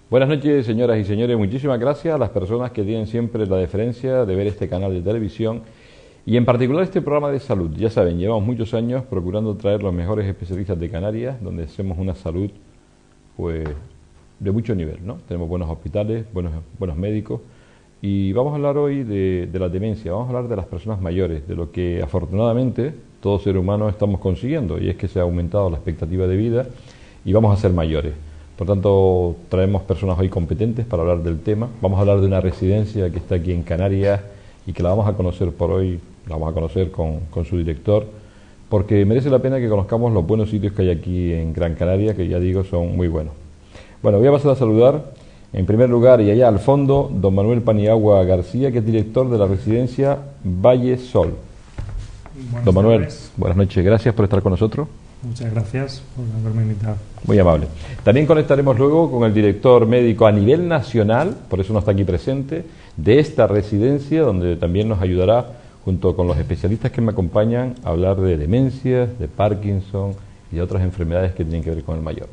Buenas noches, señoras y señores. Muchísimas gracias a las personas que tienen siempre la deferencia de ver este canal de televisión y en particular este programa de salud. Ya saben, llevamos muchos años procurando traer los mejores especialistas de Canarias, donde hacemos una salud pues de mucho nivel, ¿no? Tenemos buenos hospitales, buenos médicos y vamos a hablar hoy de la demencia, vamos a hablar de las personas mayores, de lo que afortunadamente todo ser humano estamos consiguiendo, y es que se ha aumentado la expectativa de vida y vamos a ser mayores. Por tanto, traemos personas hoy competentes para hablar del tema. Vamos a hablar de una residencia que está aquí en Canarias y que la vamos a conocer por hoy, la vamos a conocer con su director, porque merece la pena que conozcamos los buenos sitios que hay aquí en Gran Canaria, que ya digo, son muy buenos. Bueno, voy a pasar a saludar, en primer lugar y allá al fondo, don Manuel Paniagua García, que es director de la residencia Valle Sol. Don Manuel, buenas noches, gracias por estar con nosotros. Muchas gracias por haberme invitado. Muy amable. También conectaremos luego con el director médico a nivel nacional, por eso no está aquí presente, de esta residencia, donde también nos ayudará, junto con los especialistas que me acompañan, a hablar de demencias, de Parkinson y de otras enfermedades que tienen que ver con el mayor.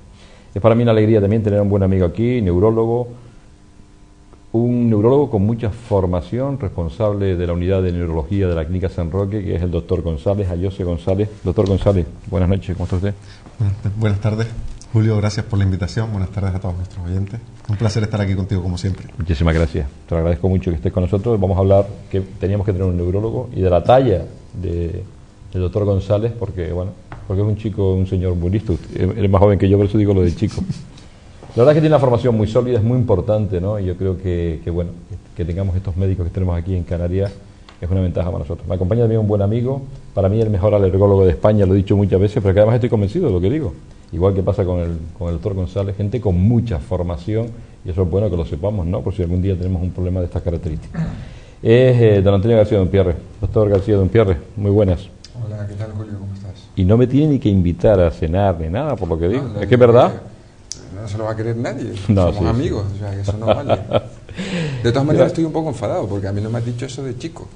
Es para mí una alegría también tener a un buen amigo aquí, neurólogo, un neurólogo con mucha formación, responsable de la unidad de neurología de la Clínica San Roque, que es el doctor González, Ayose González. Doctor González, buenas noches, ¿cómo está usted? Buenas tardes, Julio, gracias por la invitación, buenas tardes a todos nuestros oyentes. Un placer estar aquí contigo como siempre. Muchísimas gracias, te lo agradezco mucho que estés con nosotros. Vamos a hablar que teníamos que tener un neurólogo y de la talla del doctor González, porque es un chico, un señor muy listo, él es más joven que yo, por eso digo lo de chico. La verdad es que tiene una formación muy sólida, es muy importante, ¿no? Y yo creo que tengamos estos médicos que tenemos aquí en Canarias es una ventaja para nosotros. Me acompaña también un buen amigo, para mí el mejor alergólogo de España, lo he dicho muchas veces, pero que además estoy convencido de lo que digo. Igual que pasa con el doctor González, gente con mucha formación, y eso es bueno que lo sepamos, ¿no? Por si algún día tenemos un problema de estas características. Es don Antonio García Dompierre. Doctor García Dompierre, muy buenas. Hola, ¿qué tal, Julio? ¿Cómo estás? Y no me tiene ni que invitar a cenar ni nada, por lo que digo. Es que es verdad. No se lo va a querer nadie, no, somos amigos, o sea, que eso no vale. De todas maneras estoy un poco enfadado, porque a mí no me has dicho eso de chico.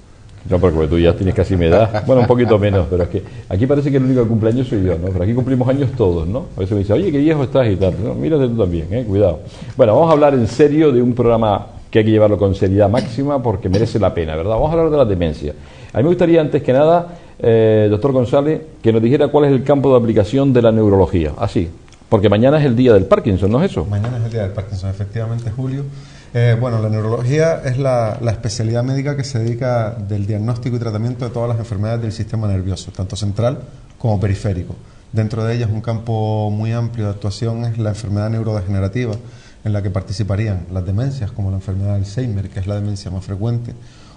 No, porque tú ya tienes casi mi edad, bueno, un poquito menos, pero es que aquí parece que el único cumpleaños soy yo, ¿no? Pero aquí cumplimos años todos, ¿no? A veces me dice, oye, qué viejo estás y tal, ¿no? Mírate tú también, cuidado. Bueno, vamos a hablar en serio de un programa que hay que llevarlo con seriedad máxima porque merece la pena, ¿verdad? Vamos a hablar de la demencia. A mí me gustaría, antes que nada, doctor González, que nos dijera cuál es el campo de aplicación de la neurología, así. Porque mañana es el día del Parkinson, ¿no es eso? Mañana es el día del Parkinson, efectivamente, Julio. La neurología es la especialidad médica que se dedica del diagnóstico y tratamiento de todas las enfermedades del sistema nervioso, tanto central como periférico. Dentro de ellas, un campo muy amplio de actuación es la enfermedad neurodegenerativa, en la que participarían las demencias, como la enfermedad de Alzheimer, que es la demencia más frecuente,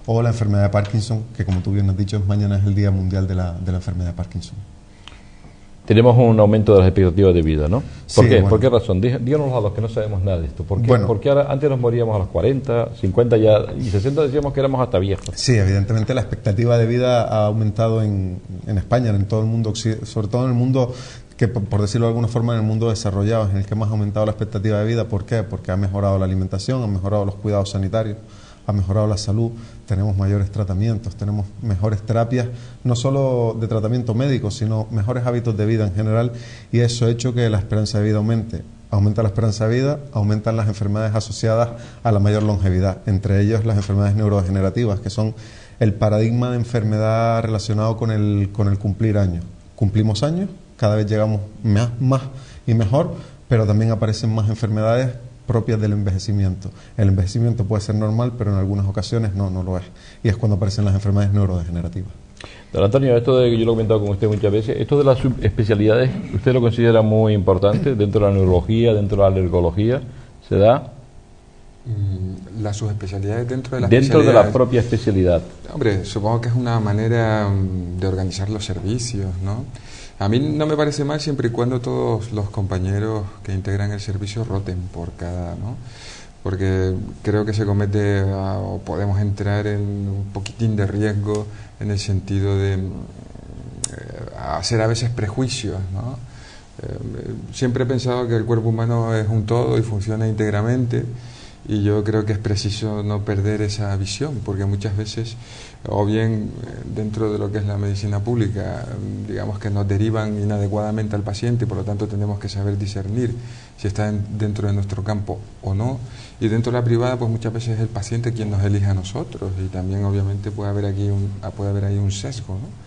o la enfermedad de Parkinson, que como tú bien has dicho, mañana es el Día Mundial de la enfermedad de Parkinson. Tenemos un aumento de las expectativas de vida, ¿no? ¿Por qué? Bueno. ¿Por qué razón? Díganos a los que no sabemos nada de esto. ¿Por qué? Bueno. Porque ahora, antes nos moríamos a los 40, 50 ya, y 60 decíamos que éramos hasta viejos. Sí, evidentemente la expectativa de vida ha aumentado en España, en todo el mundo, sobre todo en el mundo, que por decirlo de alguna forma, en el mundo desarrollado, es en el que más ha aumentado la expectativa de vida. ¿Por qué? Porque ha mejorado la alimentación, han mejorado los cuidados sanitarios, ha mejorado la salud, tenemos mayores tratamientos, tenemos mejores terapias, no solo de tratamiento médico, sino mejores hábitos de vida en general, y eso ha hecho que la esperanza de vida aumente. Aumenta la esperanza de vida, aumentan las enfermedades asociadas a la mayor longevidad, entre ellos las enfermedades neurodegenerativas, que son el paradigma de enfermedad relacionado con el cumplir años. Cumplimos años, cada vez llegamos más y mejor, pero también aparecen más enfermedades propias del envejecimiento. El envejecimiento puede ser normal, pero en algunas ocasiones no lo es. Y es cuando aparecen las enfermedades neurodegenerativas. Don Antonio, esto de que yo lo he comentado con usted muchas veces, esto de las subespecialidades, ¿usted lo considera muy importante dentro de la neurología, dentro de la alergología? ¿Se da? Las subespecialidades dentro de la Dentro de la propia especialidad. Hombre, supongo que es una manera de organizar los servicios, ¿no? A mí no me parece mal siempre y cuando todos los compañeros que integran el servicio roten por cada, ¿no? Porque creo que se comete o podemos entrar en un poquitín de riesgo en el sentido de hacer a veces prejuicios, ¿no? Siempre he pensado que el cuerpo humano es un todo y funciona íntegramente y yo creo que es preciso no perder esa visión, porque muchas veces, o bien dentro de lo que es la medicina pública, digamos que nos derivan inadecuadamente al paciente y por lo tanto tenemos que saber discernir si está dentro de nuestro campo o no, y dentro de la privada pues muchas veces es el paciente quien nos elige a nosotros, y también obviamente puede haber ahí un sesgo, ¿no?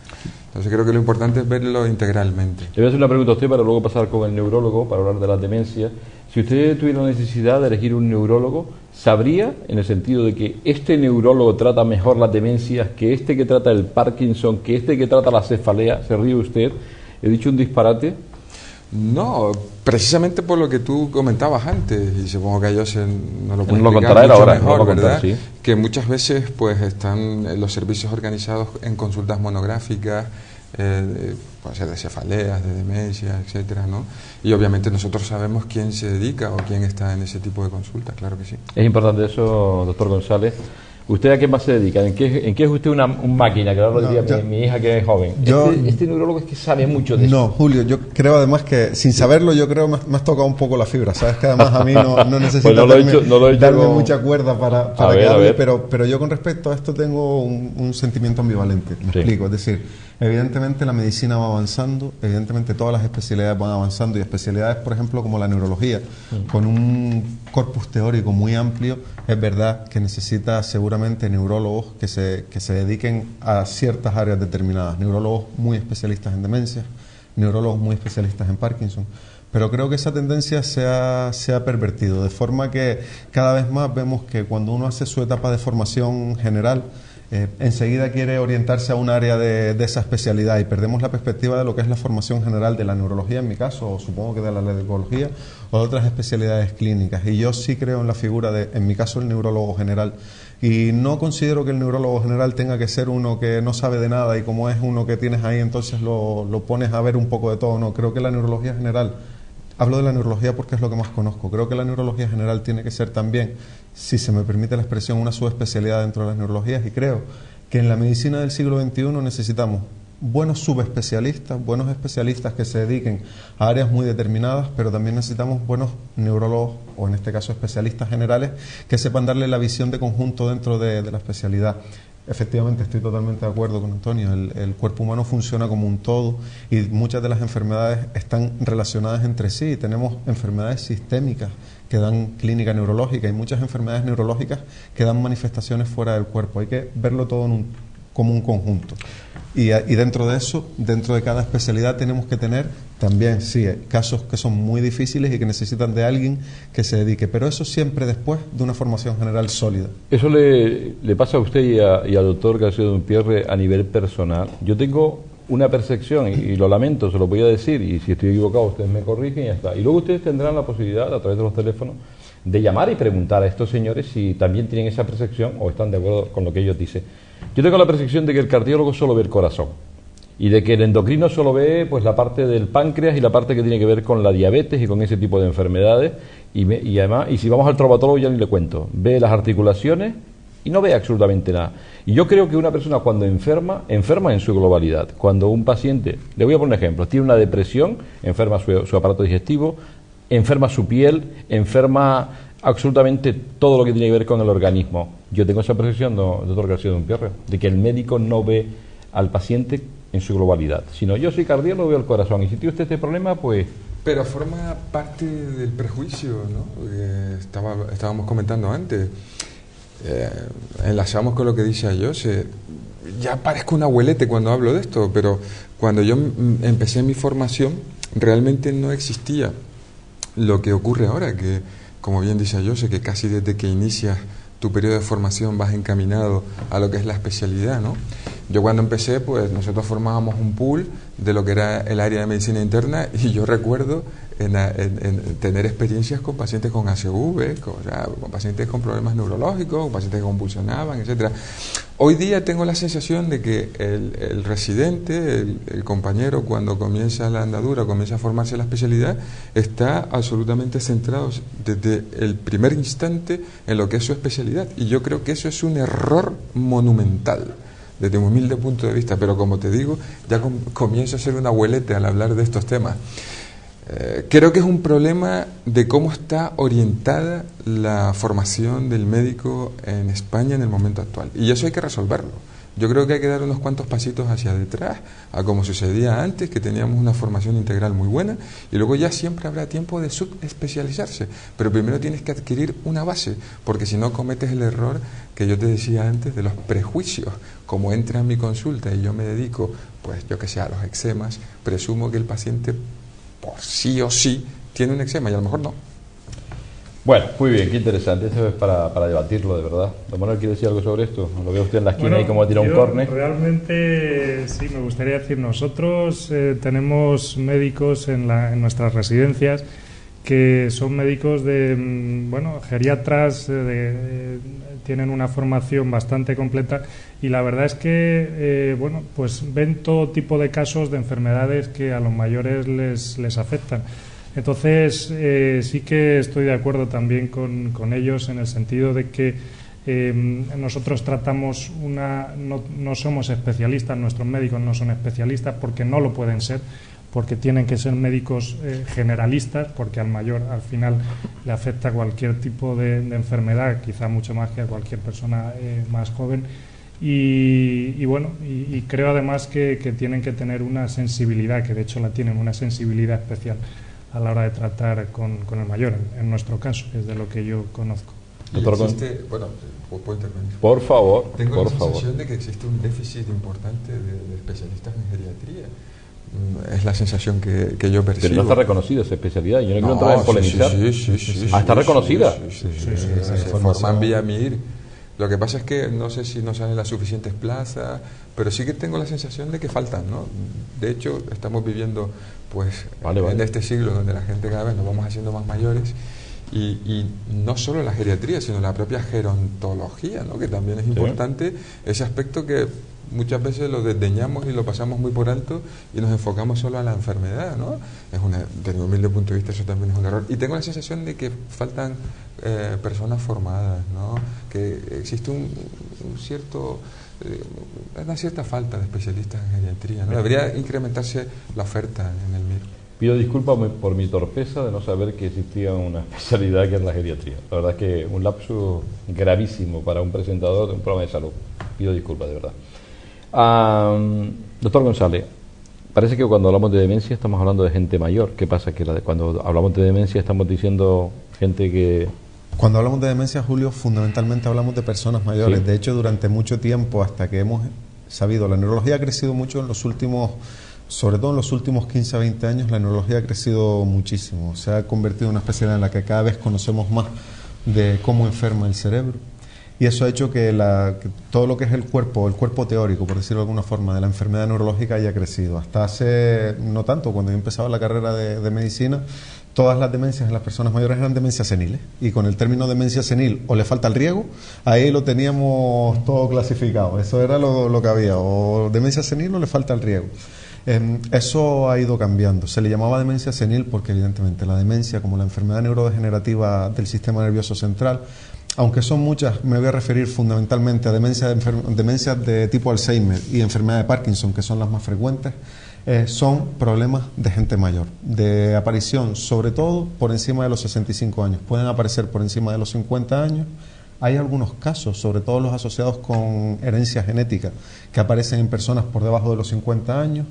Entonces creo que lo importante es verlo integralmente. Le voy a hacer una pregunta a usted para luego pasar con el neurólogo para hablar de la demencia. Si usted tuviera la necesidad de elegir un neurólogo, ¿sabría, en el sentido de que este neurólogo trata mejor las demencias que este que trata el Parkinson, que este que trata la cefalea? ¿Se ríe usted? ¿He dicho un disparate? No, precisamente por lo que tú comentabas antes, y supongo que ellos nos lo pueden lo explicar contará él mucho ahora, mejor, lo contará, ¿verdad? sí. Que muchas veces pues están los servicios organizados en consultas monográficas, puede ser de cefaleas, de demencia, etcétera, ¿no? Y obviamente nosotros sabemos quién se dedica o quién está en ese tipo de consultas, claro que sí. Es importante eso, doctor González. ¿Usted a qué más se dedica? ¿En qué es usted un máquina? Que ahora lo decía mi hija que es joven. Este neurólogo es que sabe mucho de eso. No, Julio, yo creo además que, sin saberlo, yo creo me has tocado un poco la fibra. Sabes que además a mí no necesito pues darme mucha cuerda para que hable, ver. pero yo con respecto a esto tengo un sentimiento ambivalente. Me explico, es decir, evidentemente la medicina va avanzando, evidentemente todas las especialidades van avanzando, y especialidades, por ejemplo, como la neurología, con un corpus teórico muy amplio, es verdad que necesita seguramente neurólogos que se dediquen a ciertas áreas determinadas, neurólogos muy especialistas en demencia, neurólogos muy especialistas en Parkinson, pero creo que esa tendencia se ha pervertido, de forma que cada vez más vemos que cuando uno hace su etapa de formación general, enseguida quiere orientarse a un área de esa especialidad, y perdemos la perspectiva de lo que es la formación general de la neurología, en mi caso, o supongo que de la alergología o de otras especialidades clínicas. Y yo sí creo en la figura de, en mi caso, el neurólogo general. Y no considero que el neurólogo general tenga que ser uno que no sabe de nada, y como es uno que tienes ahí, entonces lo pones a ver un poco de todo. No, creo que la neurología general, hablo de la neurología porque es lo que más conozco, creo que la neurología general tiene que ser también, si se me permite la expresión, una subespecialidad dentro de las neurologías, y creo que en la medicina del siglo XXI necesitamos buenos subespecialistas, buenos especialistas que se dediquen a áreas muy determinadas, pero también necesitamos buenos neurólogos, o en este caso especialistas generales, que sepan darle la visión de conjunto dentro de la especialidad. Efectivamente, estoy totalmente de acuerdo con Antonio. El cuerpo humano funciona como un todo, y muchas de las enfermedades están relacionadas entre sí. Tenemos enfermedades sistémicas que dan clínica neurológica, y muchas enfermedades neurológicas que dan manifestaciones fuera del cuerpo. Hay que verlo todo como un conjunto. Y dentro de eso, dentro de cada especialidad, tenemos que tener también, sí, casos que son muy difíciles y que necesitan de alguien que se dedique, pero eso siempre después de una formación general sólida. Eso le pasa a usted y al doctor García Dompierre a nivel personal. Yo tengo una percepción, y lo lamento, se lo voy a decir, y si estoy equivocado ustedes me corrigen y ya está. Y luego ustedes tendrán la posibilidad, a través de los teléfonos, de llamar y preguntar a estos señores si también tienen esa percepción o están de acuerdo con lo que ellos dicen. Yo tengo la percepción de que el cardiólogo solo ve el corazón, y de que el endocrino solo ve pues la parte del páncreas y la parte que tiene que ver con la diabetes y con ese tipo de enfermedades, y además, y si vamos al traumatólogo ya ni le cuento, ve las articulaciones y no ve absolutamente nada. Y yo creo que una persona cuando enferma en su globalidad. Cuando un paciente, le voy a poner un ejemplo, tiene una depresión, enferma su aparato digestivo, enferma su piel, enferma absolutamente todo lo que tiene que ver con el organismo. Yo tengo esa percepción, doctor García Dompierre, de que el médico no ve al paciente en su globalidad, sino yo soy cardiólogo, veo el corazón, y si tiene usted este problema, pues... Pero forma parte del prejuicio, ¿no? Estábamos comentando antes. Enlazamos con lo que dice Jose. Ya parezco un abuelete cuando hablo de esto, pero cuando yo empecé mi formación realmente no existía lo que ocurre ahora, que como bien dice Jose, que casi desde que inicias tu periodo de formación vas encaminado a lo que es la especialidad, ¿no? Yo cuando empecé, pues nosotros formábamos un pool de lo que era el área de medicina interna, y yo recuerdo en tener experiencias con pacientes con ACV, con pacientes con problemas neurológicos, con pacientes que convulsionaban, etcétera. Hoy día tengo la sensación de que el residente, el compañero, cuando comienza la andadura, comienza a formarse la especialidad, está absolutamente centrado desde el primer instante en lo que es su especialidad, y yo creo que eso es un error monumental desde mi humilde punto de vista, pero como te digo, ya comienzo a ser un abuelete al hablar de estos temas. Creo que es un problema de cómo está orientada la formación del médico en España en el momento actual. Y eso hay que resolverlo. Yo creo que hay que dar unos cuantos pasitos hacia detrás, a como sucedía antes, que teníamos una formación integral muy buena, y luego ya siempre habrá tiempo de subespecializarse. Pero primero tienes que adquirir una base, porque si no cometes el error que yo te decía antes de los prejuicios. Como entra en mi consulta y yo me dedico, pues yo que sé, a los eczemas, presumo que el paciente por sí o sí tiene un eczema y a lo mejor no. Bueno, muy bien, qué interesante. Esto es para debatirlo, de verdad. Don Manuel, ¿quiere decir algo sobre esto? Lo veo usted en la esquina y como tira un córner. Realmente sí, me gustaría decir, nosotros tenemos médicos en nuestras residencias que son médicos geriatras, tienen una formación bastante completa y la verdad es que pues ven todo tipo de casos de enfermedades que a los mayores les afectan. Entonces, sí que estoy de acuerdo también con ellos en el sentido de que nosotros tratamos no somos especialistas, nuestros médicos no son especialistas porque no lo pueden ser, porque tienen que ser médicos generalistas, porque al mayor al final le afecta cualquier tipo de enfermedad, quizá mucho más que a cualquier persona más joven. Y creo además que tienen que tener una sensibilidad, que de hecho la tienen, una sensibilidad especial a la hora de tratar con el mayor, en nuestro caso, que es de lo que yo conozco. Doctor, bueno, ¿puedo intervenir? Por favor. Tengo la sensación de que existe un déficit importante de especialistas en geriatría. Es la sensación que yo percibo. Pero no está reconocida esa especialidad. Yo no quiero entrar en polemizar. Sí. ¿Está reconocida? Sí. Se forma en Villamir. Lo que pasa es que no sé si no salen las suficientes plazas, pero sí que tengo la sensación de que faltan, ¿no? De hecho, estamos viviendo en este siglo donde la gente cada vez nos vamos haciendo más mayores y no solo la geriatría, sino la propia gerontología, ¿no? Que también es importante, ese aspecto que muchas veces lo desdeñamos y lo pasamos muy por alto y nos enfocamos solo a la enfermedad, ¿no? Desde mi humilde punto de vista eso también es un error. Y tengo la sensación de que faltan personas formadas, ¿no? Que existe una cierta falta de especialistas en geriatría, ¿no? Debería incrementarse la oferta en el MIR. Pido disculpas por mi torpeza de no saber que existía una especialidad que es la geriatría. La verdad es que un lapsus gravísimo para un presentador de un programa de salud. Pido disculpas, de verdad. Doctor González, parece que cuando hablamos de demencia estamos hablando de gente mayor. ¿Qué pasa? Que cuando hablamos de demencia estamos diciendo gente que... Cuando hablamos de demencia, Julio, fundamentalmente hablamos de personas mayores. Sí. De hecho, durante mucho tiempo, hasta que hemos sabido, la neurología ha crecido mucho en los últimos, sobre todo en los últimos 15 a 20 años, la neurología ha crecido muchísimo. Se ha convertido en una especialidad en la que cada vez conocemos más de cómo enferma el cerebro. Y eso ha hecho que todo lo que es el cuerpo teórico, por decirlo de alguna forma, de la enfermedad neurológica haya crecido. Hasta hace no tanto, cuando yo empezaba la carrera de medicina, todas las demencias en las personas mayores eran demencias seniles. Y con el término demencia senil o le falta el riego, ahí lo teníamos todo clasificado. Eso era lo que había, o demencia senil o le falta el riego. Eso ha ido cambiando. Se le llamaba demencia senil porque evidentemente la demencia, como la enfermedad neurodegenerativa del sistema nervioso central, aunque son muchas, me voy a referir fundamentalmente a demencias de tipo Alzheimer y enfermedad de Parkinson, que son las más frecuentes, son problemas de gente mayor, de aparición sobre todo por encima de los 65 años. Pueden aparecer por encima de los 50 años. Hay algunos casos, sobre todo los asociados con herencia genética, que aparecen en personas por debajo de los 50 años,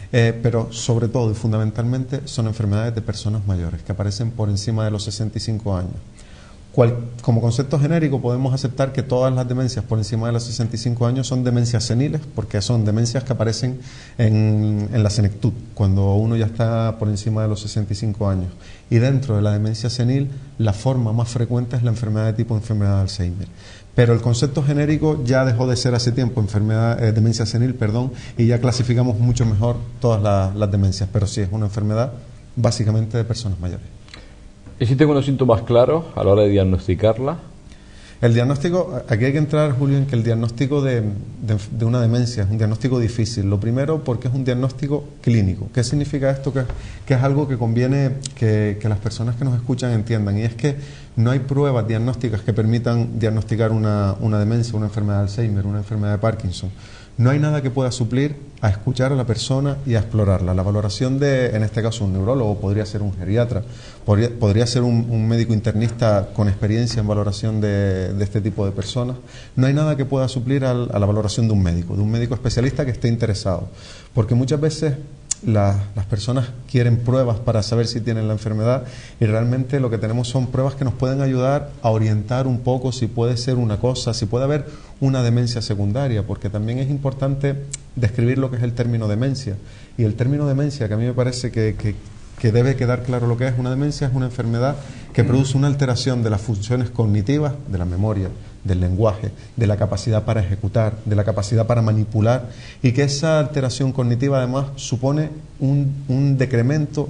pero sobre todo y fundamentalmente son enfermedades de personas mayores, que aparecen por encima de los 65 años. Como concepto genérico podemos aceptar que todas las demencias por encima de los 65 años son demencias seniles, porque son demencias que aparecen en la senectud, cuando uno ya está por encima de los 65 años. Y dentro de la demencia senil, la forma más frecuente es la enfermedad de tipo enfermedad de Alzheimer. Pero el concepto genérico ya dejó de ser hace tiempo demencia senil, y ya clasificamos mucho mejor todas las demencias, pero sí es una enfermedad básicamente de personas mayores. ¿Existen unos síntomas claros a la hora de diagnosticarla? El diagnóstico, aquí hay que entrar, Julio, en que el diagnóstico de una demencia es un diagnóstico difícil. Lo primero, porque es un diagnóstico clínico. ¿Qué significa esto? Que es algo que conviene que las personas que nos escuchan entiendan. Y es que no hay pruebas diagnósticas que permitan diagnosticar una demencia, una enfermedad de Alzheimer, una enfermedad de Parkinson. No hay nada que pueda suplir a escuchar a la persona y a explorarla. La valoración de, en este caso, un neurólogo, podría ser un geriatra, podría ser un médico internista con experiencia en valoración de este tipo de personas. No hay nada que pueda suplir a la valoración de un médico especialista que esté interesado. Porque muchas veces las personas quieren pruebas para saber si tienen la enfermedad, y realmente lo que tenemos son pruebas que nos pueden ayudar a orientar un poco si puede ser una cosa, si puede haber una demencia secundaria, porque también es importante describir lo que es el término demencia. Y el término demencia, que a mí me parece que debe quedar claro lo que es una demencia, es una enfermedad que produce una alteración de las funciones cognitivas, de la memoria, del lenguaje, de la capacidad para ejecutar, de la capacidad para manipular, y que esa alteración cognitiva además supone un decremento,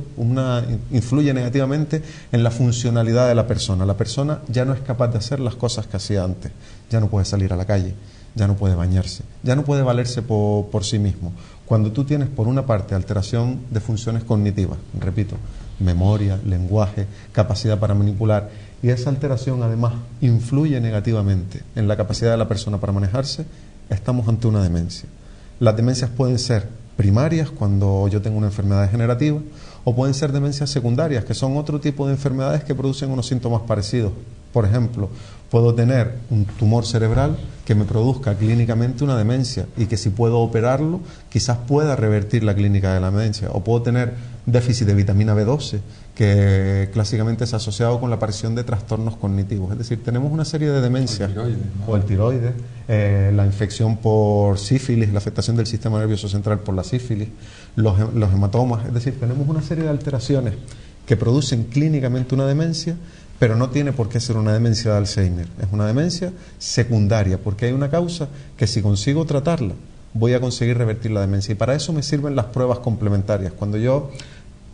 influye negativamente en la funcionalidad de la persona. La persona ya no es capaz de hacer las cosas que hacía antes, ya no puede salir a la calle, ya no puede bañarse, ya no puede valerse por sí mismo. Cuando tú tienes, por una parte, alteración de funciones cognitivas, repito, memoria, lenguaje, capacidad para manipular, y esa alteración además influye negativamente en la capacidad de la persona para manejarse, estamos ante una demencia. Las demencias pueden ser primarias, cuando yo tengo una enfermedad degenerativa, o pueden ser demencias secundarias, que son otro tipo de enfermedades que producen unos síntomas parecidos. Por ejemplo, puedo tener un tumor cerebral que me produzca clínicamente una demencia, y que si puedo operarlo, quizás pueda revertir la clínica de la demencia. O puedo tener déficit de vitamina B12, que clásicamente es asociado con la aparición de trastornos cognitivos. Es decir, tenemos una serie de demencias, o el tiroides, la infección por sífilis, la afectación del sistema nervioso central por la sífilis, los hematomas. Es decir, tenemos una serie de alteraciones que producen clínicamente una demencia, pero no tiene por qué ser una demencia de Alzheimer. Es una demencia secundaria, porque hay una causa que, si consigo tratarla, voy a conseguir revertir la demencia. Y para eso me sirven las pruebas complementarias. Cuando yo,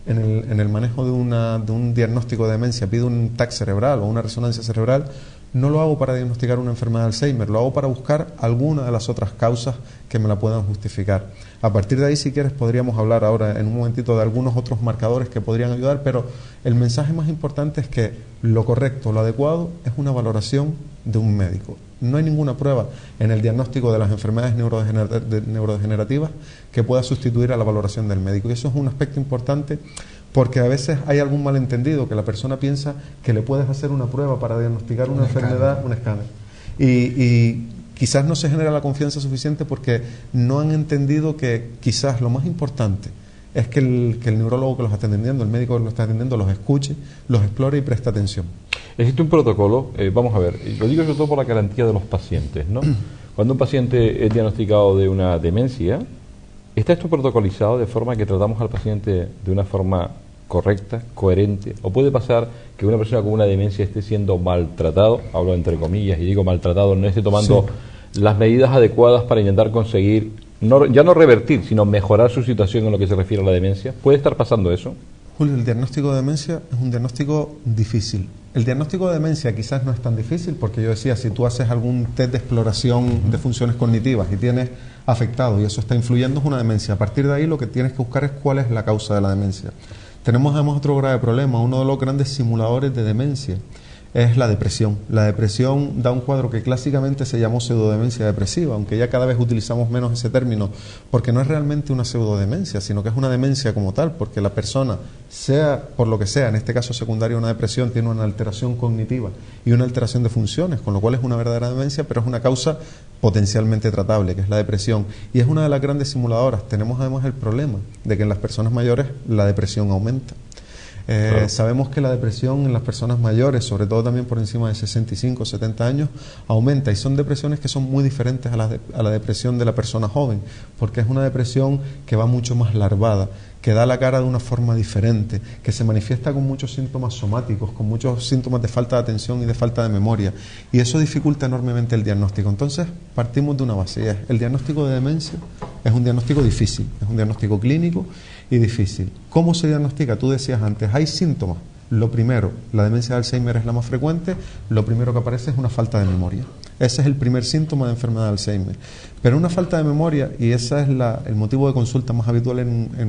en el manejo de un diagnóstico de demencia, pido un TAC cerebral o una resonancia cerebral, no lo hago para diagnosticar una enfermedad de Alzheimer, lo hago para buscar alguna de las otras causas que me la puedan justificar. A partir de ahí, si quieres, podríamos hablar ahora en un momentito de algunos otros marcadores que podrían ayudar, pero el mensaje más importante es que lo correcto, lo adecuado, es una valoración de un médico. No hay ninguna prueba en el diagnóstico de las enfermedades neurodegenerativas que pueda sustituir a la valoración del médico. Y eso es un aspecto importante, porque a veces hay algún malentendido, que la persona piensa que le puedes hacer una prueba para diagnosticar una enfermedad, un escáner. Y quizás no se genera la confianza suficiente porque no han entendido que quizás lo más importante es que el neurólogo que los está atendiendo, el médico que los está atendiendo, los escuche, los explore y preste atención. Existe un protocolo, vamos a ver, lo digo sobre todo por la garantía de los pacientes, ¿no? Cuando un paciente es diagnosticado de una demencia, ¿está esto protocolizado de forma que tratamos al paciente de una forma correcta, coherente? ¿O puede pasar que una persona con una demencia esté siendo maltratado, hablo entre comillas y digo maltratado, no esté tomando las medidas adecuadas para intentar conseguir, ya no revertir, sino mejorar su situación en lo que se refiere a la demencia? ¿Puede estar pasando eso? Julio, el diagnóstico de demencia es un diagnóstico difícil. El diagnóstico de demencia quizás no es tan difícil, porque yo decía, si tú haces algún test de exploración de funciones cognitivas y tienes afectado y eso está influyendo, es una demencia. A partir de ahí lo que tienes que buscar es cuál es la causa de la demencia. Tenemos además otro grave problema. Uno de los grandes simuladores de demencia es la depresión. La depresión da un cuadro que clásicamente se llamó pseudodemencia depresiva, aunque ya cada vez utilizamos menos ese término, porque no es realmente una pseudodemencia, sino que es una demencia como tal, porque la persona, sea por lo que sea, en este caso secundaria una depresión, tiene una alteración cognitiva y una alteración de funciones, con lo cual es una verdadera demencia, pero es una causa potencialmente tratable, que es la depresión, y es una de las grandes simuladoras. Tenemos además el problema de que en las personas mayores la depresión aumenta. Claro. Sabemos que la depresión en las personas mayores, sobre todo también por encima de 65 o 70 años, aumenta, y son depresiones que son muy diferentes a la depresión de la persona joven, porque es una depresión que va mucho más larvada, que da la cara de una forma diferente, que se manifiesta con muchos síntomas somáticos, con muchos síntomas de falta de atención y de falta de memoria, y eso dificulta enormemente el diagnóstico. Entonces partimos de una base, y es el diagnóstico de demencia es un diagnóstico difícil, es un diagnóstico clínico y difícil. ¿Cómo se diagnostica? Tú decías antes, hay síntomas. Lo primero, la demencia de Alzheimer es la más frecuente, lo primero que aparece es una falta de memoria. Ese es el primer síntoma de enfermedad de Alzheimer. Pero una falta de memoria, y ese es el motivo de consulta más habitual en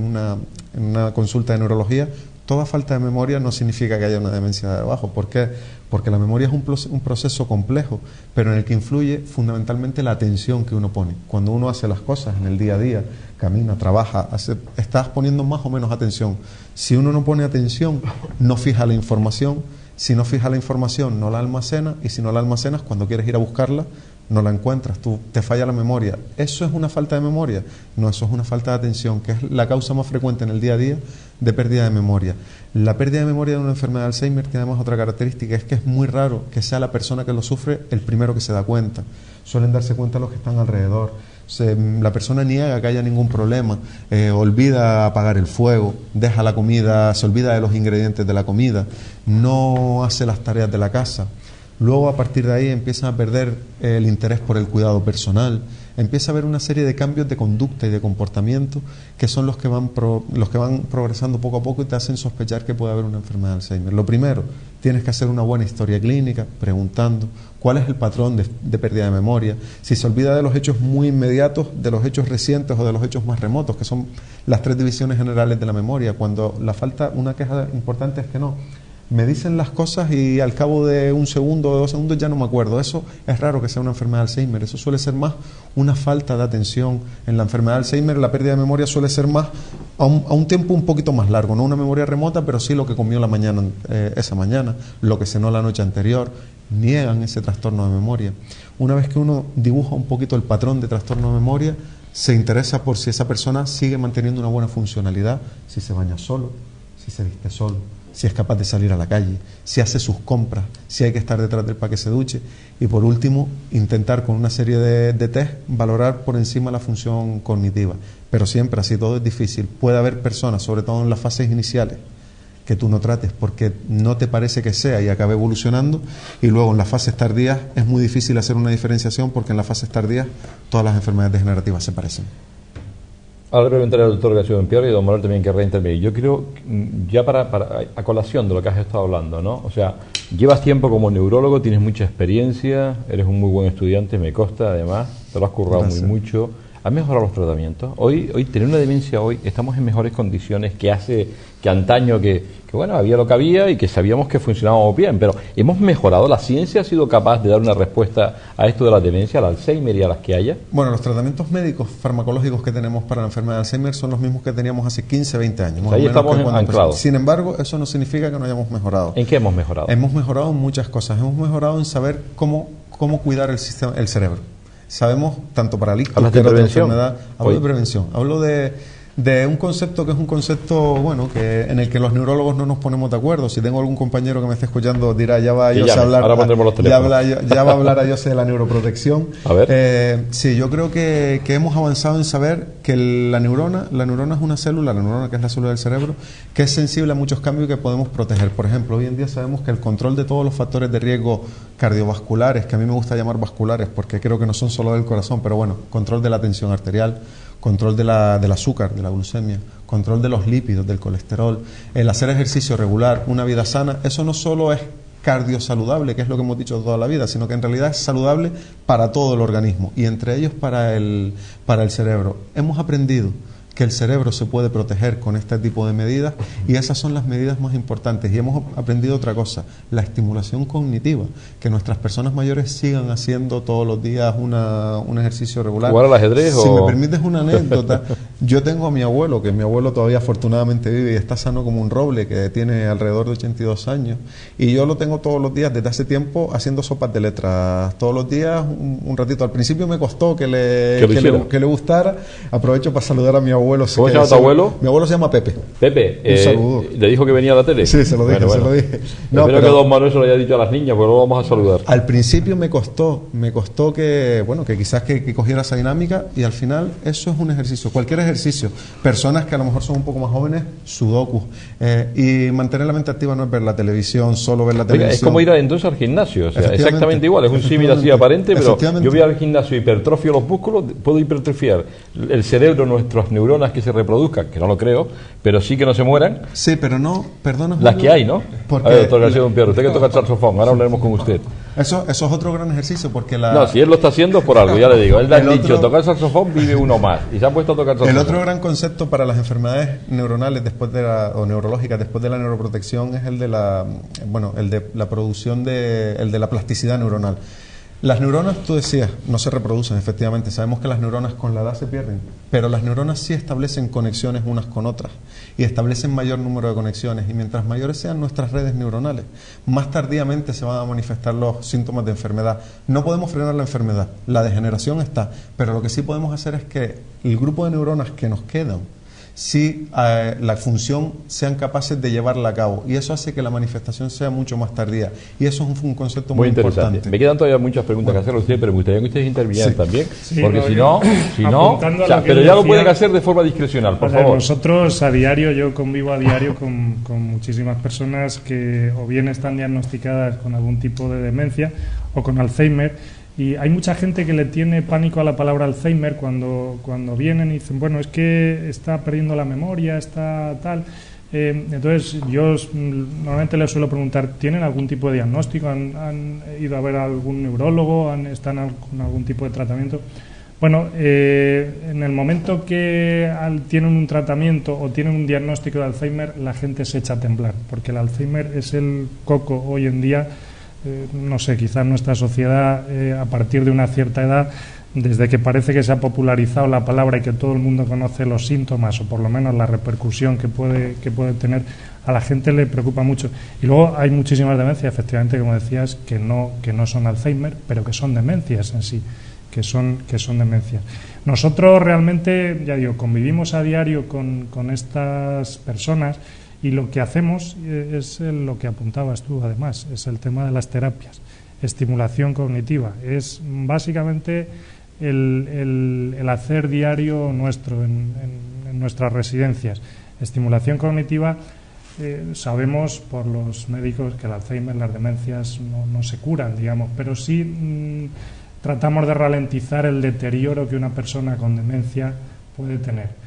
una consulta de neurología, toda falta de memoria no significa que haya una demencia de abajo. ¿Por qué? Porque la memoria es un proceso complejo, pero en el que influye fundamentalmente la atención que uno pone. Cuando uno hace las cosas en el día a día, camina, trabaja, estás poniendo más o menos atención. Si uno no pone atención, no fija la información. Si no fija la información, no la almacena, y si no la almacenas, cuando quieres ir a buscarla, no la encuentras, te falla la memoria. ¿Eso es una falta de memoria? No, eso es una falta de atención, que es la causa más frecuente en el día a día de pérdida de memoria. La pérdida de memoria de una enfermedad de Alzheimer tiene además otra característica, es que es muy raro que sea la persona que lo sufre el primero que se da cuenta. Suelen darse cuenta los que están alrededor. La persona niega que haya ningún problema, olvida apagar el fuego, deja la comida, se olvida de los ingredientes de la comida, no hace las tareas de la casa. Luego, a partir de ahí, empiezan a perder el interés por el cuidado personal, empieza a haber una serie de cambios de conducta y de comportamiento que son los que van progresando poco a poco y te hacen sospechar que puede haber una enfermedad de Alzheimer. Lo primero, tienes que hacer una buena historia clínica, preguntando cuál es el patrón de pérdida de memoria, si se olvida de los hechos muy inmediatos, de los hechos recientes o de los hechos más remotos, que son las 3 divisiones generales de la memoria. Cuando una queja importante es que no. Me dicen las cosas y al cabo de 1 segundo o 2 segundos ya no me acuerdo. Eso es raro que sea una enfermedad de Alzheimer. Eso suele ser más una falta de atención. En la enfermedad de Alzheimer la pérdida de memoria suele ser más a un tiempo un poquito más largo. No una memoria remota, pero sí lo que comió esa mañana, lo que cenó la noche anterior. Niegan ese trastorno de memoria. Una vez que uno dibuja un poquito el patrón de trastorno de memoria, se interesa por si esa persona sigue manteniendo una buena funcionalidad, si se baña solo, si se viste solo, si es capaz de salir a la calle, si hace sus compras, si hay que estar detrás de él para que se duche. Y por último, intentar con una serie de test valorar por encima la función cognitiva. Pero siempre así, todo es difícil. Puede haber personas, sobre todo en las fases iniciales, que tú no trates porque no te parece que sea y acabe evolucionando, y luego en las fases tardías es muy difícil hacer una diferenciación porque en las fases tardías todas las enfermedades degenerativas se parecen. Ahora le preguntaré al doctor García Dompierre y don Manuel también querrá intervenir. Yo creo, ya a colación de lo que has estado hablando, ¿no? O sea, llevas tiempo como neurólogo, tienes mucha experiencia, eres un muy buen estudiante, me consta, además, te lo has currado muy mucho. ¿Has mejorado los tratamientos? Hoy tener una demencia hoy, estamos en mejores condiciones que antaño, que bueno, había lo que había y que sabíamos que funcionábamos bien, pero hemos mejorado. ¿La ciencia ha sido capaz de dar una respuesta a esto de la demencia, al Alzheimer y a las que haya? Bueno, los tratamientos médicos farmacológicos que tenemos para la enfermedad de Alzheimer son los mismos que teníamos hace 15, 20 años. O sea, ahí estamos anclados. Sin embargo, eso no significa que no hayamos mejorado. ¿En qué hemos mejorado? Hemos mejorado en muchas cosas. Hemos mejorado en saber cómo cuidar el cerebro. Sabemos, tanto para el ictus, que enfermedad, hablo de prevención, hablo de un concepto que es un concepto, bueno, que en el que los neurólogos no nos ponemos de acuerdo. Si tengo algún compañero que me esté escuchando, dirá, ya va a hablar, ahora pondremos los teléfonos. Ya va a hablar a José de la neuroprotección. A ver. Sí, yo creo que hemos avanzado en saber que la neurona es una célula, la neurona que es la célula del cerebro, que es sensible a muchos cambios que podemos proteger. Por ejemplo, hoy en día sabemos que el control de todos los factores de riesgo cardiovasculares, que a mí me gusta llamar vasculares porque creo que no son solo del corazón, pero bueno, control de la tensión arterial, control del azúcar, de la glucemia, control de los lípidos, del colesterol, el hacer ejercicio regular, una vida sana, eso no solo es cardiosaludable, que es lo que hemos dicho toda la vida, sino que en realidad es saludable para todo el organismo y entre ellos para el cerebro. Hemos aprendido que el cerebro se puede proteger con este tipo de medidas y esas son las medidas más importantes. Y hemos aprendido otra cosa, la estimulación cognitiva, que nuestras personas mayores sigan haciendo todos los días un ejercicio regular. ¿Jugar al ajedrez? Si me permites una anécdota, yo tengo a mi abuelo, que mi abuelo todavía afortunadamente vive y está sano como un roble, que tiene alrededor de 82 años, y yo lo tengo todos los días desde hace tiempo haciendo sopas de letras, todos los días un ratito. Al principio me costó que le gustara. Aprovecho para saludar a mi abuelo. ¿Cómo se llama tu abuelo? Mi abuelo se llama Pepe. Pepe, un saludo. ¿Le dijo que venía a la tele? Sí, se lo dije, se lo dije. No, espero que don Manuel se lo haya dicho a las niñas, porque luego vamos a saludar. Al principio me costó que quizás que cogiera esa dinámica, y al final eso es un ejercicio, cualquier ejercicio. Personas que a lo mejor son un poco más jóvenes, sudokus. Y mantener la mente activa no es ver la televisión, solo ver la televisión. Es como ir entonces al gimnasio, o sea, exactamente igual, es un símil así aparente, pero yo voy al gimnasio, hipertrofio los músculos, puedo hipertrofiar el cerebro, nuestras neuronas que se reproduzcan, que no lo creo, pero sí que no se mueran. Sí, pero no, perdona. Las que hay, ¿no? Porque a ver, doctor García Dompierre, usted que toca el saxofón, ahora hablaremos con usted. Eso es otro gran ejercicio porque No, si él lo está haciendo por algo, ya le digo. Él le ha dicho, tocar saxofón vive uno más. Y se ha puesto a tocar saxofón. El otro gran concepto para las enfermedades neuronales o neurológicas después de la neuroprotección es el de la producción el de la plasticidad neuronal. Las neuronas, tú decías, no se reproducen, efectivamente. Sabemos que las neuronas con la edad se pierden, pero las neuronas sí establecen conexiones unas con otras y establecen mayor número de conexiones. Y mientras mayores sean nuestras redes neuronales, más tardíamente se van a manifestar los síntomas de enfermedad. No podemos frenar la enfermedad, la degeneración está, pero lo que sí podemos hacer es que el grupo de neuronas que nos quedan, si la función sean capaces de llevarla a cabo, y eso hace que la manifestación sea mucho más tardía, y eso es un concepto muy interesante. importante. Me quedan todavía muchas preguntas que hacerle a ustedes, pero me gustaría que ustedes intervinieran también, porque si no, pero ya lo pueden hacer de forma discrecional, por favor. Nosotros a diario, yo convivo a diario con muchísimas personas que o bien están diagnosticadas con algún tipo de demencia o con Alzheimer. Y hay mucha gente que le tiene pánico a la palabra Alzheimer cuando vienen y dicen, bueno, es que está perdiendo la memoria, está tal. Entonces yo normalmente les suelo preguntar, ¿tienen algún tipo de diagnóstico? ¿Han ido a ver a algún neurólogo? ¿Están con algún tipo de tratamiento? Bueno, en el momento que tienen un tratamiento o tienen un diagnóstico de Alzheimer, la gente se echa a temblar, porque el Alzheimer es el coco hoy en día. No sé, quizás nuestra sociedad a partir de una cierta edad, desde que parece que se ha popularizado la palabra y que todo el mundo conoce los síntomas o por lo menos la repercusión que puede tener, a la gente le preocupa mucho. Y luego hay muchísimas demencias, efectivamente, como decías, que no son Alzheimer, pero que son demencias en sí, que son demencias. Nosotros realmente, ya digo, convivimos a diario con estas personas. Y lo que hacemos es lo que apuntabas tú, además, es el tema de las terapias, estimulación cognitiva. Es básicamente el hacer diario nuestro en nuestras residencias. Estimulación cognitiva, sabemos por los médicos que el Alzheimer, las demencias no se curan, digamos, pero sí tratamos de ralentizar el deterioro que una persona con demencia puede tener.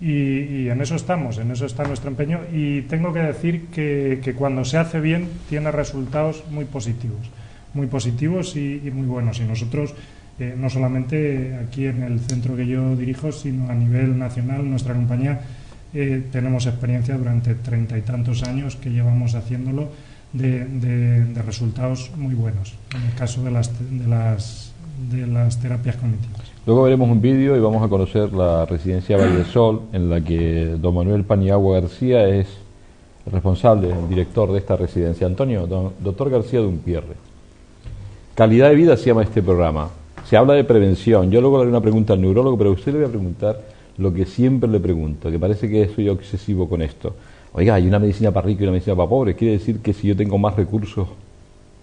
Y en eso estamos, en eso está nuestro empeño, y tengo que decir que cuando se hace bien tiene resultados muy positivos y muy buenos. Y nosotros, no solamente aquí en el centro que yo dirijo, sino a nivel nacional, nuestra compañía, tenemos experiencia durante 30 y tantos años que llevamos haciéndolo de resultados muy buenos, en el caso de las terapias cognitivas. Luego veremos un vídeo y vamos a conocer la residencia Valle del Sol, en la que don Manuel Paniagua García es el responsable, el director de esta residencia. Antonio, doctor García de Umpierre. Calidad de vida se llama este programa. Se habla de prevención. Yo luego le haré una pregunta al neurólogo, pero a usted le voy a preguntar lo que siempre le pregunto, que parece que soy obsesivo con esto. Oiga, hay una medicina para ricos y una medicina para pobres. ¿Quiere decir que si yo tengo más recursos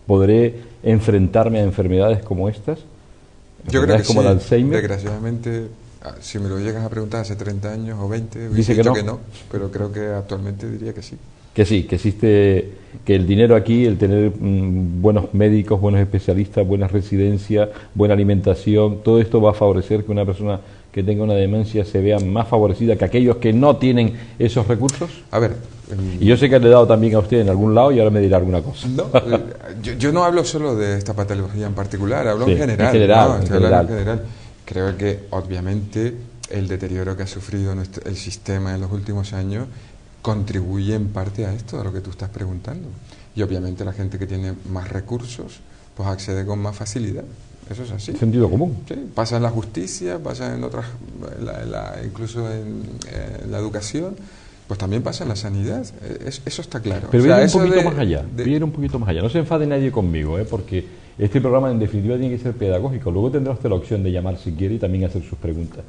podré enfrentarme a enfermedades como estas? Yo creo que como sí. el Alzheimer. Desgraciadamente, si me lo llegas a preguntar hace 30 años o 20, dice que no, pero creo que actualmente diría que sí. Que sí, que existe, que el dinero aquí, el tener buenos médicos, buenos especialistas, buenas residencias, buena alimentación, todo esto va a favorecer que una persona que tenga una demencia se vea más favorecida que aquellos que no tienen esos recursos. A ver, y yo sé que le he dado también a usted en algún lado y ahora me dirá alguna cosa. No, yo no hablo solo de esta patología en particular, hablo en general. En general. Creo que obviamente el deterioro que ha sufrido el sistema en los últimos años contribuye en parte a esto, a lo que tú estás preguntando. Y obviamente la gente que tiene más recursos pues accede con más facilidad. Eso es así. Sentido común. Sí, pasa en la justicia, pasa en otras, incluso en la educación. Pues también pasa en la sanidad, eso está claro. Pero viene un poquito más allá, viene un poquito más allá. No se enfade nadie conmigo, porque este programa en definitiva tiene que ser pedagógico. Luego tendrá usted la opción de llamar si quiere y también hacer sus preguntas.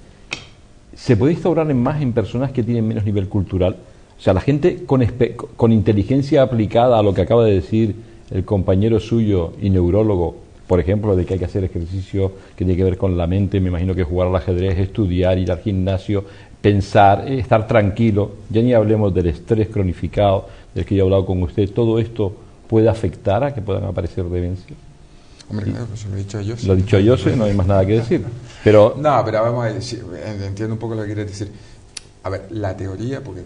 ¿Se puede instaurar en personas que tienen menos nivel cultural? O sea, la gente con inteligencia aplicada a lo que acaba de decir el compañero suyo y neurólogo, por ejemplo, de que hay que hacer ejercicio que tiene que ver con la mente, me imagino que jugar al ajedrez, estudiar, ir al gimnasio, pensar, estar tranquilo, ya ni hablemos del estrés cronificado del que yo he hablado con usted, ¿todo esto puede afectar a que puedan aparecer demencias? Hombre, claro, pues lo he dicho yo. Lo he dicho yo, no hay más nada que decir. No, pero vamos a ver, entiendo un poco lo que quieres decir. A ver, la teoría, porque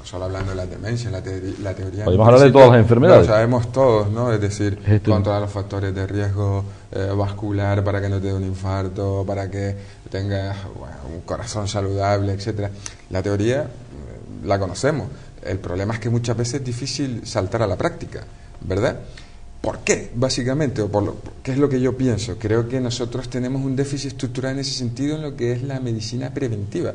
solo hablando de la demencia, la teoría... Podemos hablar de todas las enfermedades. Lo sabemos todos, ¿no? Es decir, controlar los factores de riesgo vascular para que no te dé un infarto, para que tengas un corazón saludable, etcétera. La teoría la conocemos. El problema es que muchas veces es difícil saltar a la práctica, ¿verdad? ¿Por qué? Básicamente, ¿qué es lo que yo pienso? Creo que nosotros tenemos un déficit estructural en ese sentido en lo que es la medicina preventiva.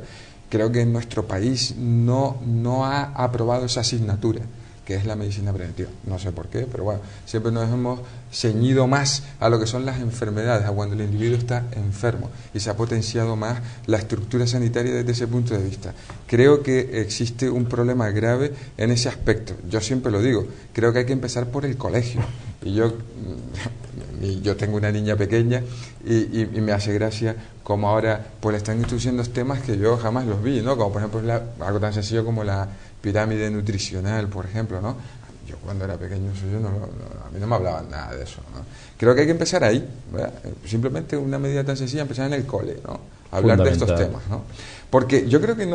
Creo que en nuestro país no ha aprobado esa asignatura, que es la medicina preventiva. No sé por qué, pero bueno, siempre nos hemos ceñido más a lo que son las enfermedades, a cuando el individuo está enfermo, y se ha potenciado más la estructura sanitaria desde ese punto de vista. Creo que existe un problema grave en ese aspecto. Yo siempre lo digo, creo que hay que empezar por el colegio. Y yo tengo una niña pequeña y me hace gracia como ahora pues le están introduciendo temas que yo jamás los vi, ¿no? Como por ejemplo algo tan sencillo como la pirámide nutricional, por ejemplo, ¿no? Yo cuando era pequeño a mí no me hablaban nada de eso, ¿no? Creo que hay que empezar ahí, ¿verdad? Simplemente una medida tan sencilla, empezar en el cole, ¿no? Hablar de estos temas, ¿no? Porque yo creo que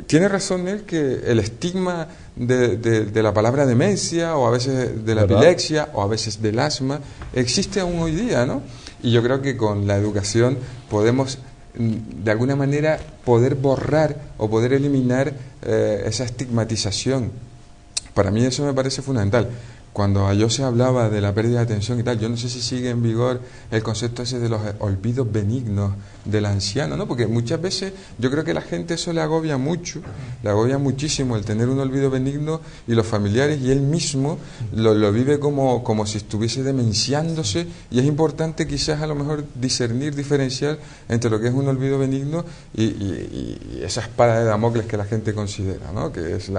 tiene razón él que el estigma de la palabra demencia, o a veces de la epilepsia, o a veces del asma, existe aún hoy día, ¿no? Y yo creo que con la educación podemos, de alguna manera, poder borrar o poder eliminar esa estigmatización. Para mí eso me parece fundamental. Cuando yo se hablaba de la pérdida de atención y tal, yo no sé si sigue en vigor el concepto ese de los olvidos benignos del anciano, ¿no? Porque muchas veces yo creo que la gente eso le agobia mucho, le agobia muchísimo el tener un olvido benigno, y los familiares y él mismo lo vive como si estuviese demenciándose, y es importante quizás a lo mejor discernir, diferenciar entre lo que es un olvido benigno y esa espada de Damocles que la gente considera, ¿no? Que es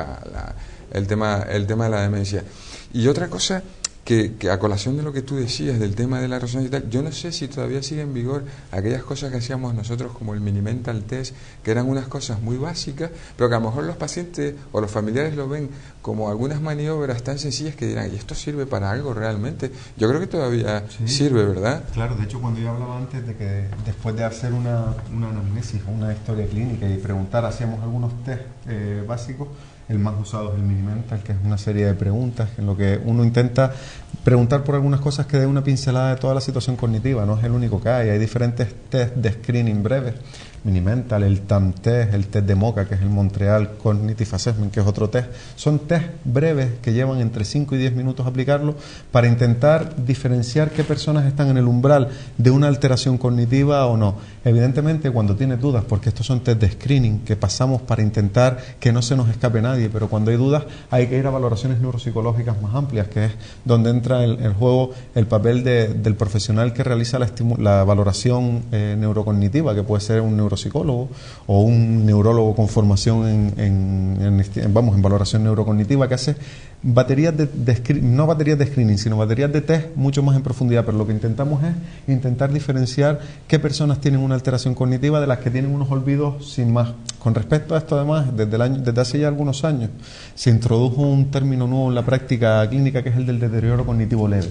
el tema de la demencia. Y otra cosa que a colación de lo que tú decías del tema de la resonancia y tal, yo no sé si todavía sigue en vigor aquellas cosas que hacíamos nosotros como el mini mental test, que eran unas cosas muy básicas, pero que a lo mejor los pacientes o los familiares lo ven como algunas maniobras tan sencillas que dirán, ¿y esto sirve para algo realmente? Yo creo que todavía sirve, ¿verdad? Claro, de hecho cuando yo hablaba antes de que después de hacer una anamnesis o una historia clínica y preguntar, hacíamos algunos test básicos. El más usado es el mini mental, que es una serie de preguntas en lo que uno intenta preguntar por algunas cosas que dé una pincelada de toda la situación cognitiva. No es el único que hay diferentes test de screening breves. Mini mental, el TAM test, el test de MOCA, que es el Montreal Cognitive Assessment, que es otro test. Son test breves que llevan entre 5 y 10 minutos aplicarlo para intentar diferenciar qué personas están en el umbral de una alteración cognitiva o no. Evidentemente, cuando tienes dudas, porque estos son test de screening que pasamos para intentar que no se nos escape nadie, pero cuando hay dudas hay que ir a valoraciones neuropsicológicas más amplias, que es donde entra el juego el papel del profesional que realiza la valoración neurocognitiva, que puede ser un neuropsicólogo o un neurólogo con formación en valoración neurocognitiva, que hace baterías no baterías de screening, sino baterías de test mucho más en profundidad. Pero lo que intentamos es intentar diferenciar qué personas tienen una alteración cognitiva de las que tienen unos olvidos sin más. Con respecto a esto, además, desde hace ya algunos años se introdujo un término nuevo en la práctica clínica, que es el del deterioro cognitivo leve.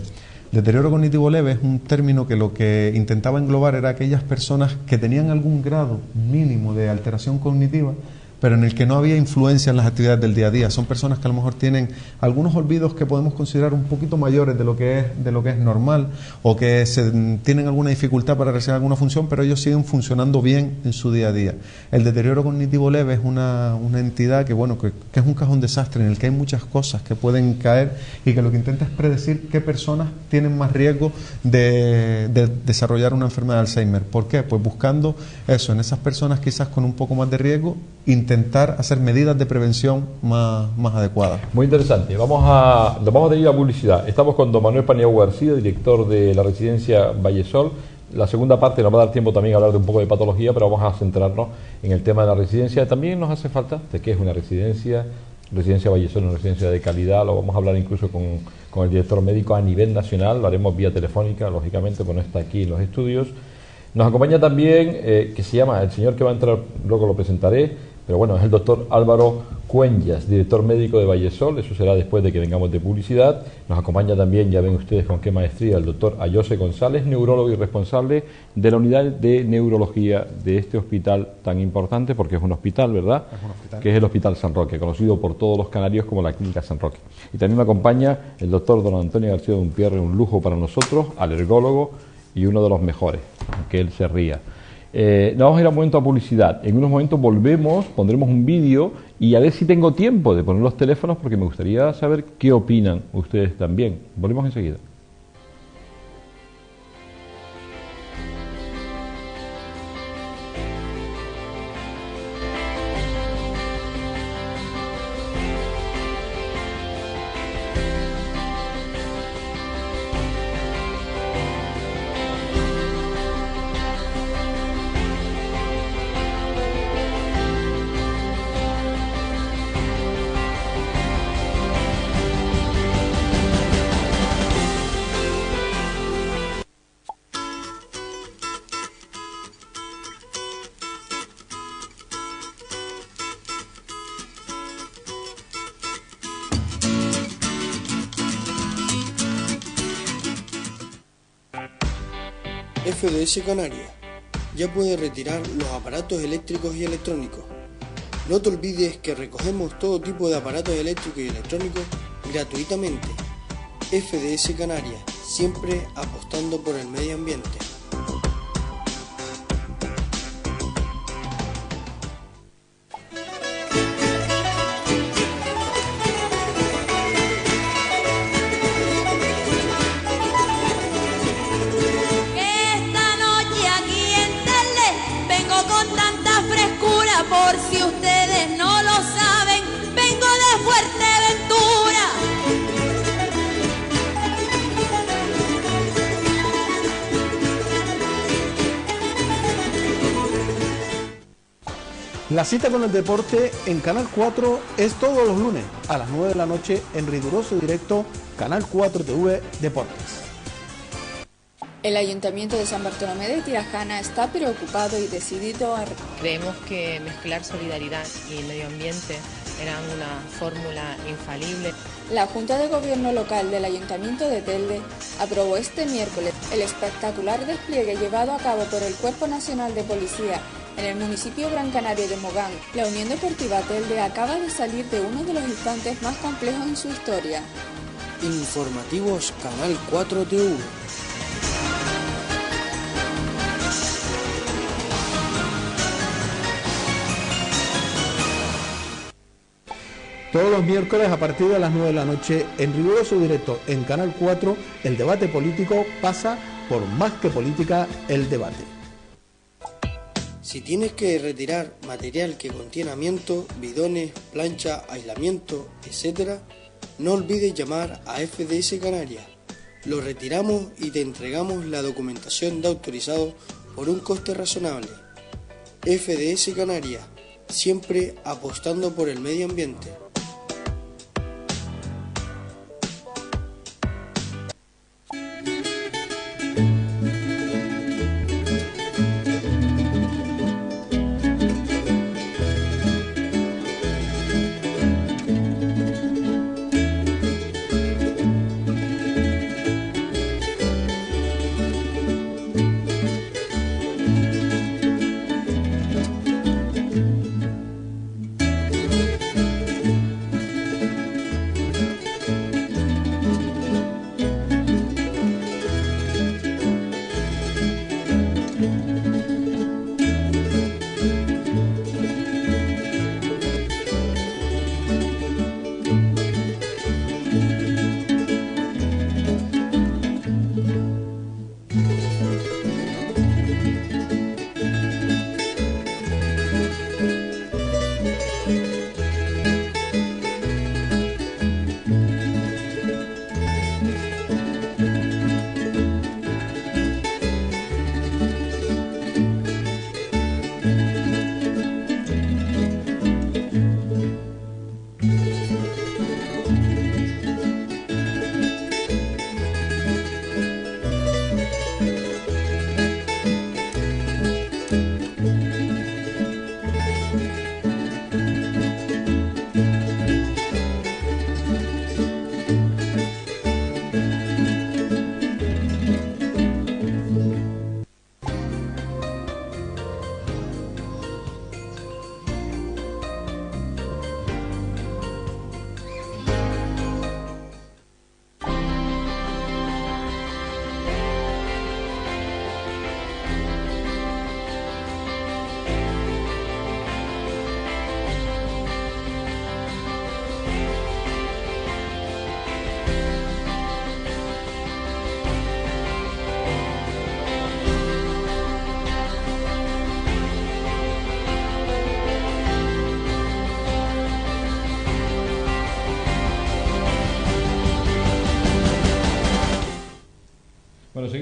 Deterioro cognitivo leve es un término que lo que intentaba englobar era aquellas personas que tenían algún grado mínimo de alteración cognitiva, pero en el que no había influencia en las actividades del día a día. Son personas que a lo mejor tienen algunos olvidos que podemos considerar un poquito mayores de lo que es normal, o que tienen alguna dificultad para realizar alguna función, pero ellos siguen funcionando bien en su día a día. El deterioro cognitivo leve es una entidad que es un cajón desastre en el que hay muchas cosas que pueden caer, y que lo que intenta es predecir qué personas tienen más riesgo de desarrollar una enfermedad de Alzheimer. ¿Por qué? Pues buscando eso, en esas personas quizás con un poco más de riesgo, intentar hacer medidas de prevención más adecuadas. Muy interesante. Vamos a ir a publicidad. Estamos con don Manuel Paniagua García, director de la residencia Vallesol. La segunda parte nos va a dar tiempo también a hablar de un poco de patología, pero vamos a centrarnos en el tema de la residencia. También nos hace falta de qué es una residencia Vallesol, una residencia de calidad. Lo vamos a hablar incluso con el director médico a nivel nacional. Lo haremos vía telefónica, lógicamente, pues no está aquí en los estudios. Nos acompaña también, que se llama, el señor que va a entrar, luego lo presentaré, pero bueno, es el doctor Álvaro Cuenyas, director médico de Vallesol. Eso será después de que vengamos de publicidad. Nos acompaña también, ya ven ustedes con qué maestría, el doctor Ayose González, neurólogo y responsable de la unidad de neurología de este hospital tan importante, porque es un hospital, ¿verdad? Es un hospital. Que es el Hospital San Roque, conocido por todos los canarios como la Clínica San Roque. Y también me acompaña el doctor don Antonio García de Umpierre, un lujo para nosotros, alergólogo y uno de los mejores, aunque él se ría. Nos vamos a ir a un momento a publicidad. En unos momentos volvemos, pondremos un vídeo y a ver si tengo tiempo de poner los teléfonos, porque me gustaría saber qué opinan ustedes también. Volvemos enseguida. FDS Canarias. Ya puedes retirar los aparatos eléctricos y electrónicos. No te olvides que recogemos todo tipo de aparatos eléctricos y electrónicos gratuitamente. FDS Canarias, siempre apostando por el medio ambiente. Por si ustedes no lo saben, vengo de Fuerteventura. La cita con el deporte en Canal 4 es todos los lunes a las 9 de la noche en riguroso directo Canal 4 TV Deportes. El Ayuntamiento de San Bartolomé de Tirajana está preocupado y decidido a... Creemos que mezclar solidaridad y medio ambiente era una fórmula infalible. La Junta de Gobierno Local del Ayuntamiento de Telde aprobó este miércoles el espectacular despliegue llevado a cabo por el Cuerpo Nacional de Policía en el municipio Gran Canaria de Mogán. La Unión Deportiva Telde acaba de salir de uno de los instantes más complejos en su historia. Informativos Canal 4 TV. Todos los miércoles a partir de las 9 de la noche en riguroso directo en Canal 4, el debate político pasa por Más que Política, el debate. Si tienes que retirar material que contiene amianto, bidones, plancha, aislamiento, etc., no olvides llamar a FDS Canarias. Lo retiramos y te entregamos la documentación de autorizado por un coste razonable. FDS Canarias, siempre apostando por el medio ambiente.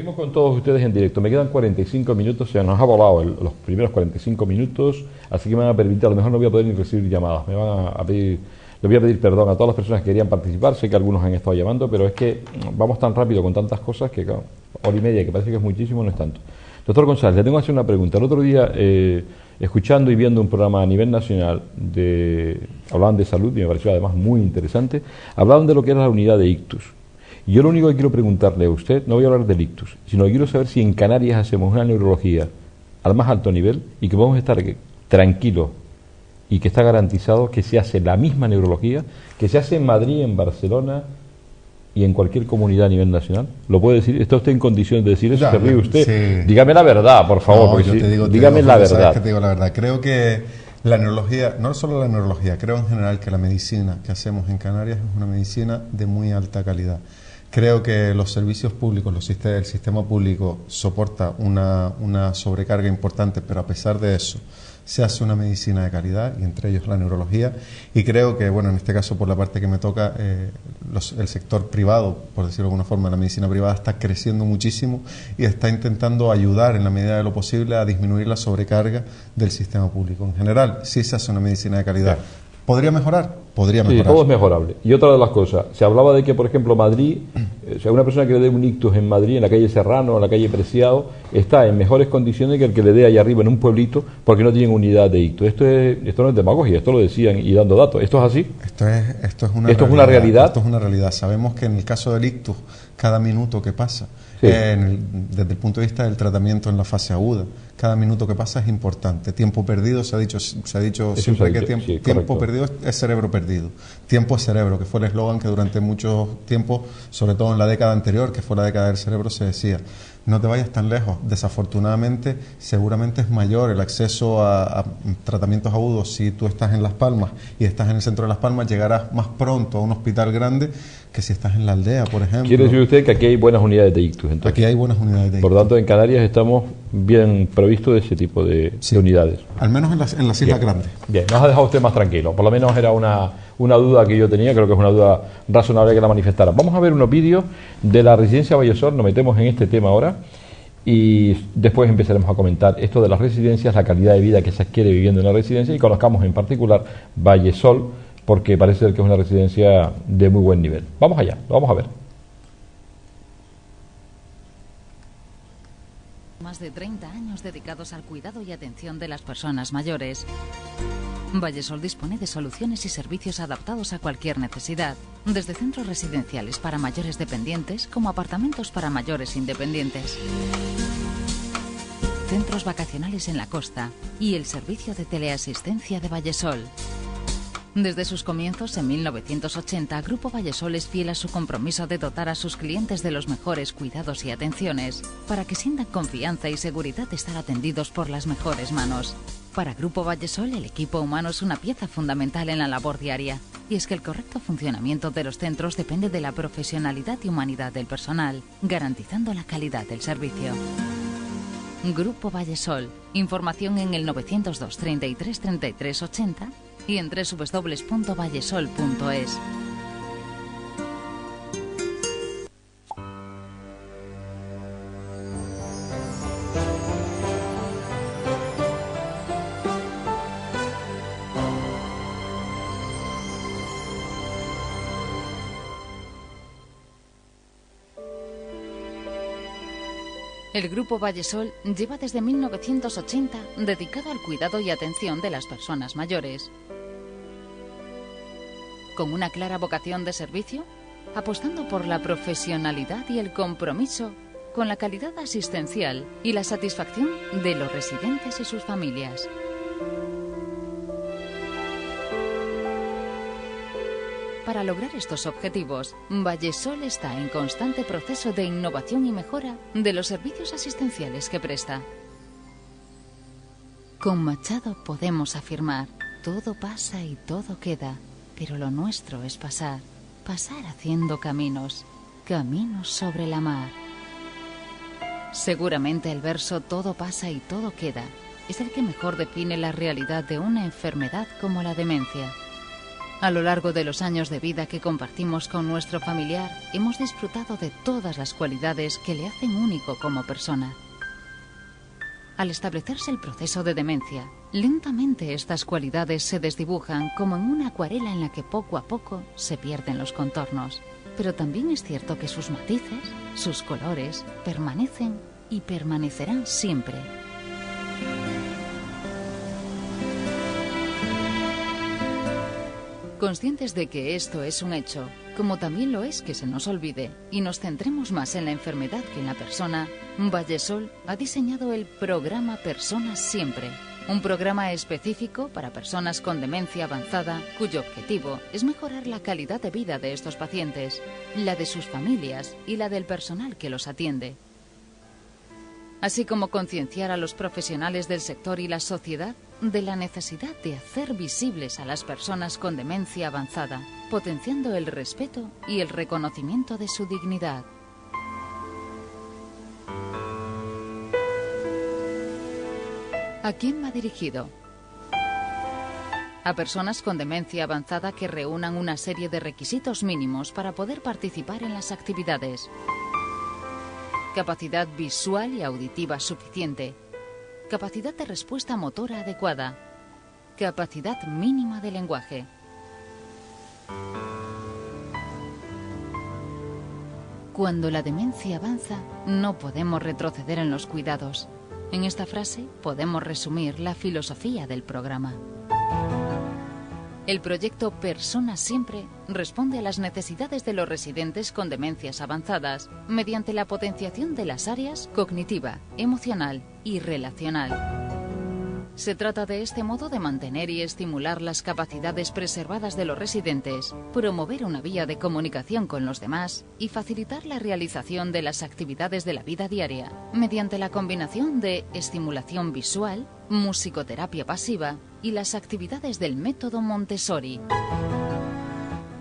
Seguimos con todos ustedes en directo. Me quedan 45 minutos, se nos ha volado los primeros 45 minutos, así que me van a permitir, a lo mejor no voy a poder ni recibir llamadas. Me van a pedir, les voy a pedir perdón a todas las personas que querían participar. Sé que algunos han estado llamando, pero es que vamos tan rápido con tantas cosas que, claro, hora y media, que parece que es muchísimo, no es tanto. Doctor González, le tengo que hacer una pregunta. El otro día, escuchando y viendo un programa a nivel nacional, hablaban de salud, y me pareció además muy interesante, hablaban de lo que era la unidad de ictus. Y yo lo único que quiero preguntarle a usted, no voy a hablar del ictus, sino que quiero saber si en Canarias hacemos una neurología al más alto nivel y que podemos estar tranquilos y que está garantizado que se hace la misma neurología que se hace en Madrid, en Barcelona y en cualquier comunidad a nivel nacional. ¿Lo puede decir? ¿Está usted en condiciones de decir eso? Ya, ¿Se ríe usted? Sí. Dígame la verdad, por favor. No, porque yo te digo, dígame la sabes verdad. que te digo la verdad. Creo que la neurología, no solo la neurología, creo en general que la medicina que hacemos en Canarias es una medicina de muy alta calidad. Creo que los servicios públicos, el sistema público soporta una sobrecarga importante, pero a pesar de eso se hace una medicina de calidad, y entre ellos la neurología, y creo que, bueno, en este caso por la parte que me toca, el sector privado, por decirlo de alguna forma, la medicina privada está creciendo muchísimo y está intentando ayudar en la medida de lo posible a disminuir la sobrecarga del sistema público. En general, sí se hace una medicina de calidad. ¿Podría mejorar? Podría mejorar. Sí, todo es mejorable. Y otra de las cosas, se hablaba de que, por ejemplo, Madrid, o sea, una persona que le dé un ictus en Madrid, en la calle Serrano, en la calle Preciado, está en mejores condiciones que el que le dé allá arriba en un pueblito porque no tienen unidad de ictus. Esto no es demagogia, esto lo decían y dando datos. ¿Esto es así? Esto es una realidad. Esto es una realidad. Sabemos que en el caso del ictus, cada minuto que pasa, sí, desde el punto de vista del tratamiento en la fase aguda, cada minuto que pasa es importante. Tiempo perdido, se ha dicho siempre que tiempo perdido es cerebro perdido. Tiempo es cerebro, que fue el eslogan que durante mucho tiempo, sobre todo en la década anterior, que fue la década del cerebro, se decía. No te vayas tan lejos. Desafortunadamente, seguramente es mayor el acceso a tratamientos agudos. Si tú estás en Las Palmas y estás en el centro de Las Palmas, llegarás más pronto a un hospital grande que si estás en la aldea, por ejemplo. ¿Quiere decir usted que aquí hay buenas unidades de ictus? Entonces? Aquí hay buenas unidades de ictus. Por tanto, en Canarias estamos bien provistos de ese tipo de unidades. Al menos en las islas grandes. Bien, nos ha dejado usted más tranquilo. Por lo menos era una duda que yo tenía, creo que es una duda razonable que la manifestara. Vamos a ver unos vídeos de la residencia Vallesol, nos metemos en este tema ahora y después empezaremos a comentar esto de las residencias, la calidad de vida que se adquiere viviendo en la residencia y conozcamos en particular Vallesol, porque parece ser que es una residencia de muy buen nivel. Vamos allá, lo vamos a ver. Más de 30 años dedicados al cuidado y atención de las personas mayores. Vallesol dispone de soluciones y servicios adaptados a cualquier necesidad, desde centros residenciales para mayores dependientes como apartamentos para mayores independientes, centros vacacionales en la costa y el servicio de teleasistencia de Vallesol. Desde sus comienzos en 1980, Grupo Vallesol es fiel a su compromiso de dotar a sus clientes de los mejores cuidados y atenciones, para que sientan confianza y seguridad de estar atendidos por las mejores manos. Para Grupo Vallesol, el equipo humano es una pieza fundamental en la labor diaria, y es que el correcto funcionamiento de los centros depende de la profesionalidad y humanidad del personal, garantizando la calidad del servicio. Grupo Vallesol. Información en el 902 33 33 80 y en www.vallesol.es. El Grupo Vallesol lleva desde 1980 dedicado al cuidado y atención de las personas mayores. Con una clara vocación de servicio, apostando por la profesionalidad y el compromiso con la calidad asistencial y la satisfacción de los residentes y sus familias. Para lograr estos objetivos, Vallesol está en constante proceso de innovación y mejora de los servicios asistenciales que presta. Con Machado podemos afirmar, todo pasa y todo queda, pero lo nuestro es pasar, pasar haciendo caminos, caminos sobre la mar. Seguramente el verso todo pasa y todo queda es el que mejor define la realidad de una enfermedad como la demencia. A lo largo de los años de vida que compartimos con nuestro familiar, hemos disfrutado de todas las cualidades que le hacen único como persona. Al establecerse el proceso de demencia, lentamente estas cualidades se desdibujan como en una acuarela en la que poco a poco se pierden los contornos. Pero también es cierto que sus matices, sus colores, permanecen y permanecerán siempre. Conscientes de que esto es un hecho, como también lo es que se nos olvide y nos centremos más en la enfermedad que en la persona, Vallesol ha diseñado el programa Personas Siempre, un programa específico para personas con demencia avanzada cuyo objetivo es mejorar la calidad de vida de estos pacientes, la de sus familias y la del personal que los atiende, así como concienciar a los profesionales del sector y la sociedad de la necesidad de hacer visibles a las personas con demencia avanzada, potenciando el respeto y el reconocimiento de su dignidad. ¿A quién va dirigido? A personas con demencia avanzada que reúnan una serie de requisitos mínimos para poder participar en las actividades. Capacidad visual y auditiva suficiente. Capacidad de respuesta motora adecuada. Capacidad mínima de lenguaje. Cuando la demencia avanza, no podemos retroceder en los cuidados. En esta frase podemos resumir la filosofía del programa. El proyecto Personas Siempre responde a las necesidades de los residentes con demencias avanzadas mediante la potenciación de las áreas cognitiva, emocional y relacional. Se trata de este modo de mantener y estimular las capacidades preservadas de los residentes, promover una vía de comunicación con los demás y facilitar la realización de las actividades de la vida diaria mediante la combinación de estimulación visual, musicoterapia pasiva y las actividades del método Montessori.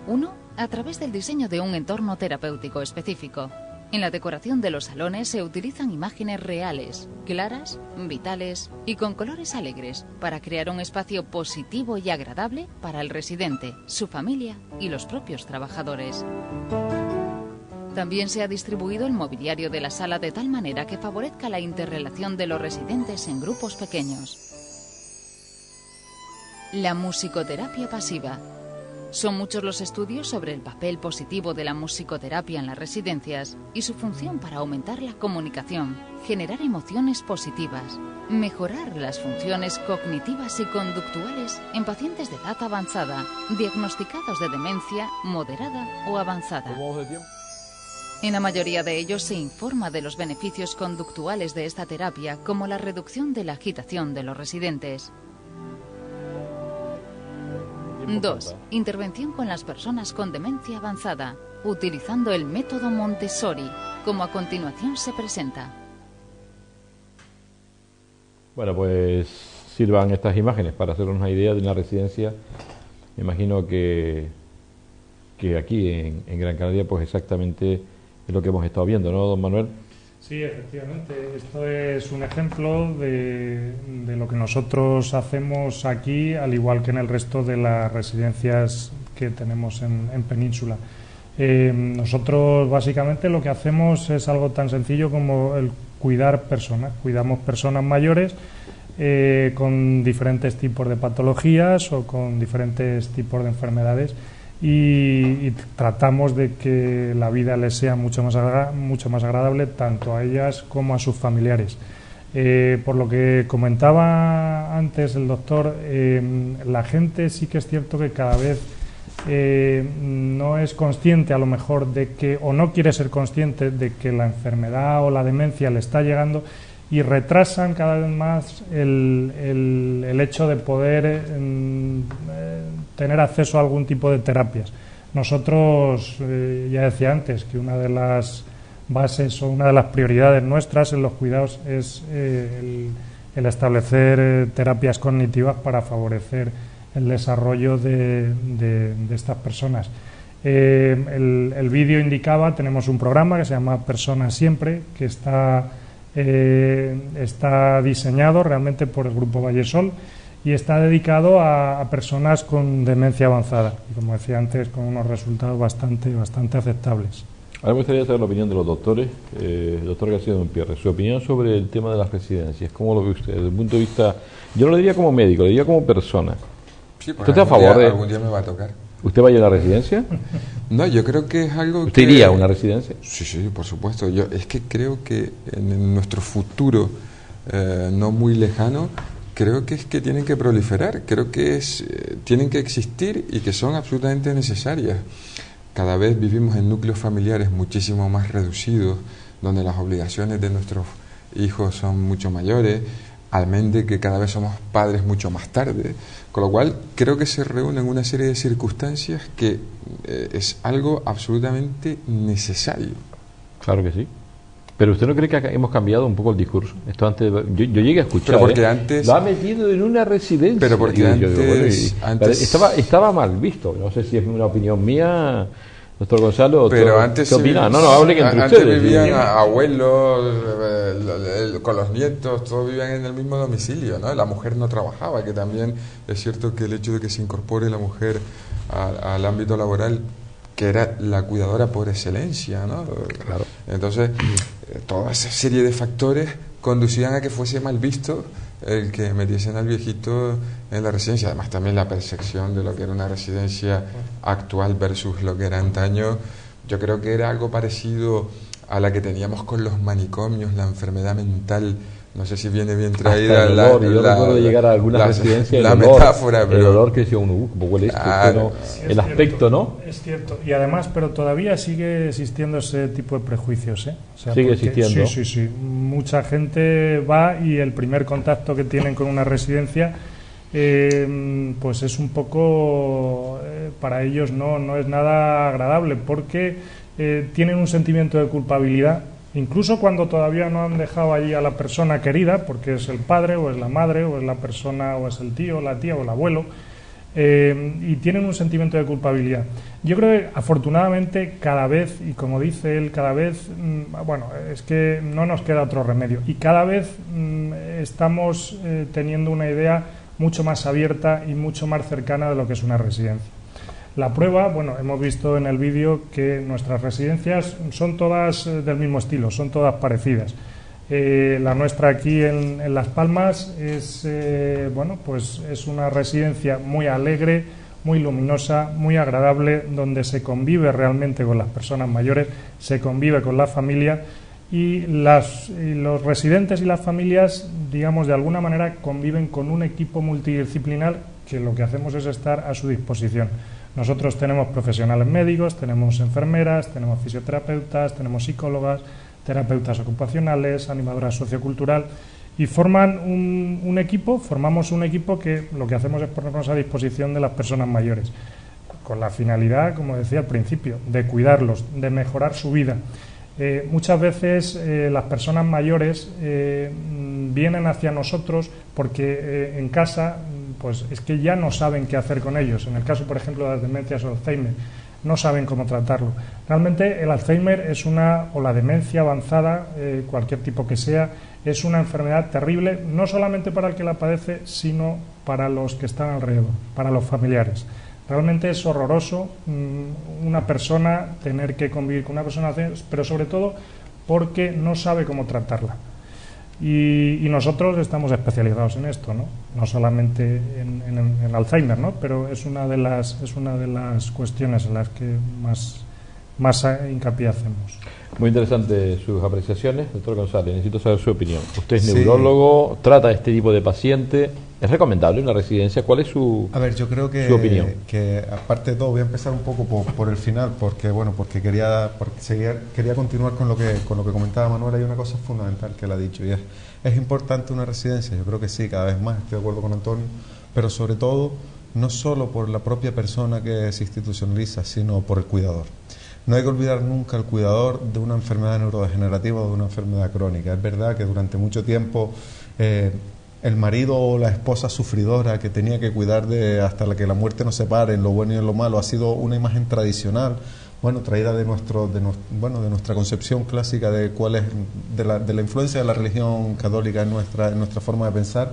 1. A través del diseño de un entorno terapéutico específico. En la decoración de los salones se utilizan imágenes reales, claras, vitales y con colores alegres para crear un espacio positivo y agradable para el residente, su familia y los propios trabajadores. También se ha distribuido el mobiliario de la sala de tal manera que favorezca la interrelación de los residentes en grupos pequeños. La musicoterapia pasiva. Son muchos los estudios sobre el papel positivo de la musicoterapia en las residencias y su función para aumentar la comunicación, generar emociones positivas, mejorar las funciones cognitivas y conductuales en pacientes de edad avanzada, diagnosticados de demencia moderada o avanzada. En la mayoría de ellos se informa de los beneficios conductuales de esta terapia, como la reducción de la agitación de los residentes. 2. Intervención con las personas con demencia avanzada, utilizando el método Montessori, como a continuación se presenta. Bueno, pues sirvan estas imágenes para hacernos una idea de una residencia. Me imagino que aquí en Gran Canaria pues exactamente es lo que hemos estado viendo, ¿no, don Manuel? Sí, efectivamente. Esto es un ejemplo de lo que nosotros hacemos aquí, al igual que en el resto de las residencias que tenemos en Península. Nosotros básicamente lo que hacemos es algo tan sencillo como el cuidar personas. Cuidamos personas mayores con diferentes tipos de patologías o con diferentes tipos de enfermedades y tratamos de que la vida les sea mucho más agradable tanto a ellas como a sus familiares. Por lo que comentaba antes el doctor, la gente sí que es cierto que cada vez no es consciente a lo mejor de que, o no quiere ser consciente de que la enfermedad o la demencia le está llegando y retrasan cada vez más el hecho de poder tener acceso a algún tipo de terapias. Nosotros, ya decía antes, que una de las bases o una de las prioridades nuestras en los cuidados es el establecer terapias cognitivas para favorecer el desarrollo de estas personas. El vídeo indicaba, tenemos un programa que se llama Personas Siempre, que está diseñado realmente por el Grupo Vallesol y está dedicado a personas con demencia avanzada y, como decía antes, con unos resultados bastante aceptables. Ahora me gustaría saber la opinión de los doctores. Doctor García Dompierre, su opinión sobre el tema de las residencias. ¿Cómo lo ve usted? Desde el punto de vista, yo no lo diría como médico, lo diría como persona. Sí, pues ¿Usted está a favor de...? Algún día me va a tocar. ¿Usted va a ir a la residencia? No, yo creo que es algo ¿Usted iría a una residencia? Sí, por supuesto. Yo es que creo que en nuestro futuro no muy lejano, creo que es que tienen que proliferar, creo que tienen que existir y que son absolutamente necesarias. Cada vez vivimos en núcleos familiares muchísimo más reducidos, donde las obligaciones de nuestros hijos son mucho mayores, al menos de que cada vez somos padres mucho más tarde. Con lo cual, creo que se reúnen una serie de circunstancias que es algo absolutamente necesario. Claro que sí. Pero ¿usted no cree que hemos cambiado un poco el discurso? Esto antes, yo llegué a escuchar, pero porque antes, lo ha metido en una residencia. Pero porque antes estaba mal visto. No sé si es una opinión mía, doctor Gonzalo. Pero antes, ¿qué opina? No, hablen entre antes ustedes. Vivían abuelos con los nietos, todos vivían en el mismo domicilio, ¿no? La mujer no trabajaba, que también es cierto que el hecho de que se incorpore la mujer al ámbito laboral, que era la cuidadora por excelencia, ¿no? Claro. Entonces, toda esa serie de factores conducían a que fuese mal visto el que metiesen al viejito en la residencia. Además, también la percepción de lo que era una residencia actual versus lo que era antaño, yo creo que era algo parecido a la que teníamos con los manicomios, la enfermedad mental. No sé si viene bien traída el olor. Yo recuerdo llegar a alguna residencia, la metáfora, pero el olor que decía uno, como huele esto, claro, el aspecto, ¿no? Es cierto, y además, pero todavía sigue existiendo ese tipo de prejuicios, ¿eh? O sea, sigue existiendo. Sí. Mucha gente va y el primer contacto que tienen con una residencia, pues es un poco, para ellos no es nada agradable, porque tienen un sentimiento de culpabilidad. Incluso cuando todavía no han dejado allí a la persona querida, porque es el padre o es la madre o es la persona o es el tío, la tía o el abuelo, y tienen un sentimiento de culpabilidad. Yo creo que afortunadamente cada vez, y como dice él, cada vez, bueno, es que no nos queda otro remedio, y cada vez estamos teniendo una idea mucho más abierta y mucho más cercana de lo que es una residencia. La prueba, bueno, hemos visto en el vídeo que nuestras residencias son todas del mismo estilo, son todas parecidas. La nuestra aquí en Las Palmas es, bueno, pues es una residencia muy alegre, muy luminosa, muy agradable, donde se convive realmente con las personas mayores, se convive con la familia y los residentes y las familias, digamos, de alguna manera conviven con un equipo multidisciplinar que lo que hacemos es estar a su disposición. Nosotros tenemos profesionales médicos, tenemos enfermeras, tenemos fisioterapeutas, tenemos psicólogas, terapeutas ocupacionales, animadoras sociocultural y forman un equipo, formamos un equipo que lo que hacemos es ponernos a disposición de las personas mayores, con la finalidad, como decía al principio, de cuidarlos, de mejorar su vida. Muchas veces las personas mayores vienen hacia nosotros porque en casa pues es que ya no saben qué hacer con ellos. En el caso, por ejemplo, de las demencias o Alzheimer, no saben cómo tratarlo. Realmente el Alzheimer es o la demencia avanzada, cualquier tipo que sea, es una enfermedad terrible, no solamente para el que la padece, sino para los que están alrededor, para los familiares. Realmente es horroroso una persona tener que convivir con una persona, pero sobre todo porque no sabe cómo tratarla. Y nosotros estamos especializados en esto, no solamente en Alzheimer, ¿no? Pero es una de las cuestiones en las que más hincapié hacemos. Muy interesante sus apreciaciones, doctor González. Necesito saber su opinión. Usted es neurólogo, trata este tipo de paciente. ¿Es recomendable una residencia? ¿Cuál es su A ver, yo creo que, su opinión? Que aparte de todo, voy a empezar un poco por el final, porque quería continuar con lo que comentaba Manuel. Hay una cosa fundamental que él ha dicho, y es importante una residencia. Yo creo que sí, cada vez más, estoy de acuerdo con Antonio, pero sobre todo, no solo por la propia persona que se institucionaliza, sino por el cuidador. No hay que olvidar nunca al cuidador de una enfermedad neurodegenerativa o de una enfermedad crónica. Es verdad que durante mucho tiempo el marido o la esposa sufridora que tenía que cuidar hasta que la muerte nos separe, en lo bueno y en lo malo, ha sido una imagen tradicional, traída de nuestra concepción clásica de cuál es de la influencia de la religión católica en nuestra forma de pensar.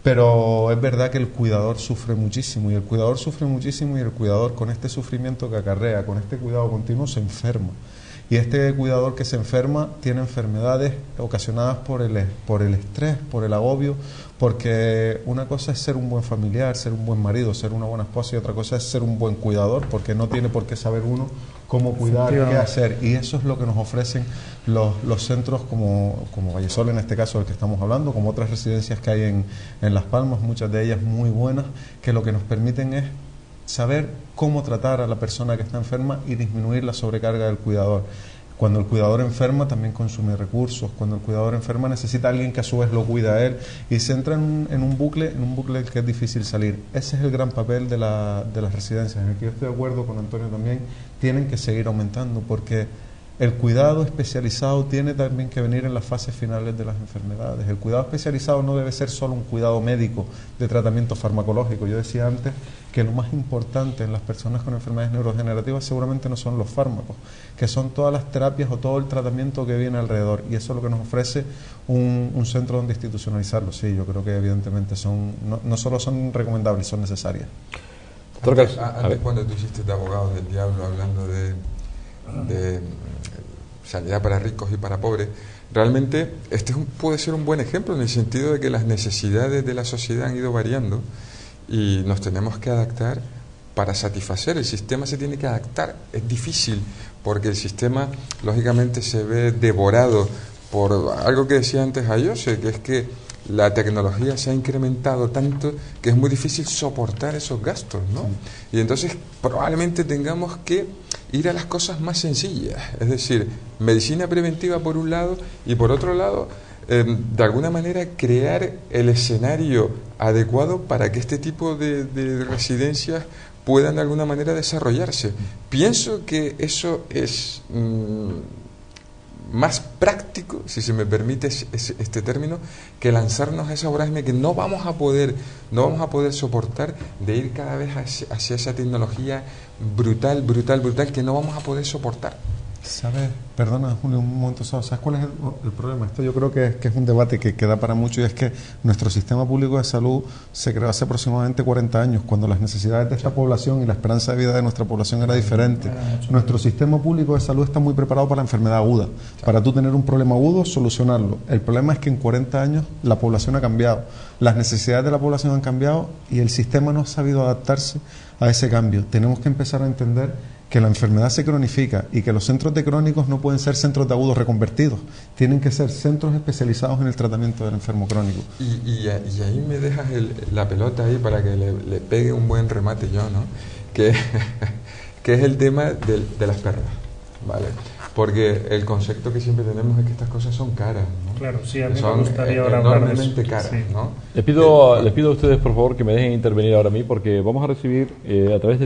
Pero es verdad que el cuidador sufre muchísimo, y el cuidador con este sufrimiento que acarrea, con este cuidado continuo, se enferma. Y este cuidador que se enferma tiene enfermedades ocasionadas por el estrés, por el agobio, porque una cosa es ser un buen familiar, ser un buen marido, ser una buena esposa, y otra cosa es ser un buen cuidador, porque no tiene por qué saber uno cómo cuidar, qué hacer. Y eso es lo que nos ofrecen los centros como Vallesol, en este caso del que estamos hablando, como otras residencias que hay en Las Palmas, muchas de ellas muy buenas, que lo que nos permiten es saber cómo tratar a la persona que está enferma y disminuir la sobrecarga del cuidador. Cuando el cuidador enferma también consume recursos, cuando el cuidador enferma necesita a alguien que a su vez lo cuida a él, y se entra en un bucle que es difícil salir. Ese es el gran papel de las residencias, en el que yo estoy de acuerdo con Antonio también. Tienen que seguir aumentando, porque el cuidado especializado tiene también que venir en las fases finales de las enfermedades. El cuidado especializado no debe ser solo un cuidado médico de tratamiento farmacológico. Yo decía antes que lo más importante en las personas con enfermedades neurodegenerativas seguramente no son los fármacos, que son todas las terapias o todo el tratamiento que viene alrededor, y eso es lo que nos ofrece un centro donde institucionalizarlo. Sí, yo creo que evidentemente no solo son recomendables, son necesarias. Antes cuando tú hiciste de abogados del diablo hablando de sanidad para ricos y para pobres, realmente puede ser un buen ejemplo en el sentido de que las necesidades de la sociedad han ido variando y nos tenemos que adaptar para satisfacer. El sistema se tiene que adaptar. Es difícil porque el sistema lógicamente se ve devorado por algo que decía antes Ayose, que es que la tecnología se ha incrementado tanto que es muy difícil soportar esos gastos, ¿no? Y entonces probablemente tengamos que ir a las cosas más sencillas, es decir, medicina preventiva por un lado, y por otro lado, de alguna manera crear el escenario adecuado para que este tipo de residencias puedan de alguna manera desarrollarse. Pienso que eso es más práctico, si se me permite este término, que lanzarnos a esa vorágine que no vamos a poder soportar, de ir cada vez hacia esa tecnología brutal, que no vamos a poder soportar. ¿Sabes? Perdona, Julio, un momento. ¿Sabes cuál es el problema? Esto yo creo que es un debate que da para mucho, y es que nuestro sistema público de salud se creó hace aproximadamente 40 años, cuando las necesidades de esta población y la esperanza de vida de nuestra población era diferente. Nuestro sistema público de salud está muy preparado para la enfermedad aguda, para tú tener un problema agudo, solucionarlo. El problema es que en 40 años la población ha cambiado, las necesidades de la población han cambiado, y el sistema no ha sabido adaptarse a ese cambio. Tenemos que empezar a entender que la enfermedad se cronifica y que los centros de crónicos no pueden ser centros de agudos reconvertidos, tienen que ser centros especializados en el tratamiento del enfermo crónico. Y ahí me dejas la pelota ahí para que le pegue un buen remate yo, ¿no? Que es el tema de las perras, ¿vale? Porque el concepto que siempre tenemos es que estas cosas son caras, ¿no? Claro, sí, a mí son me gustaría ahora hablar de enormemente eso. caras, Sí. ¿no? Les pido a ustedes, por favor, que me dejen intervenir ahora a mí, porque vamos a recibir a través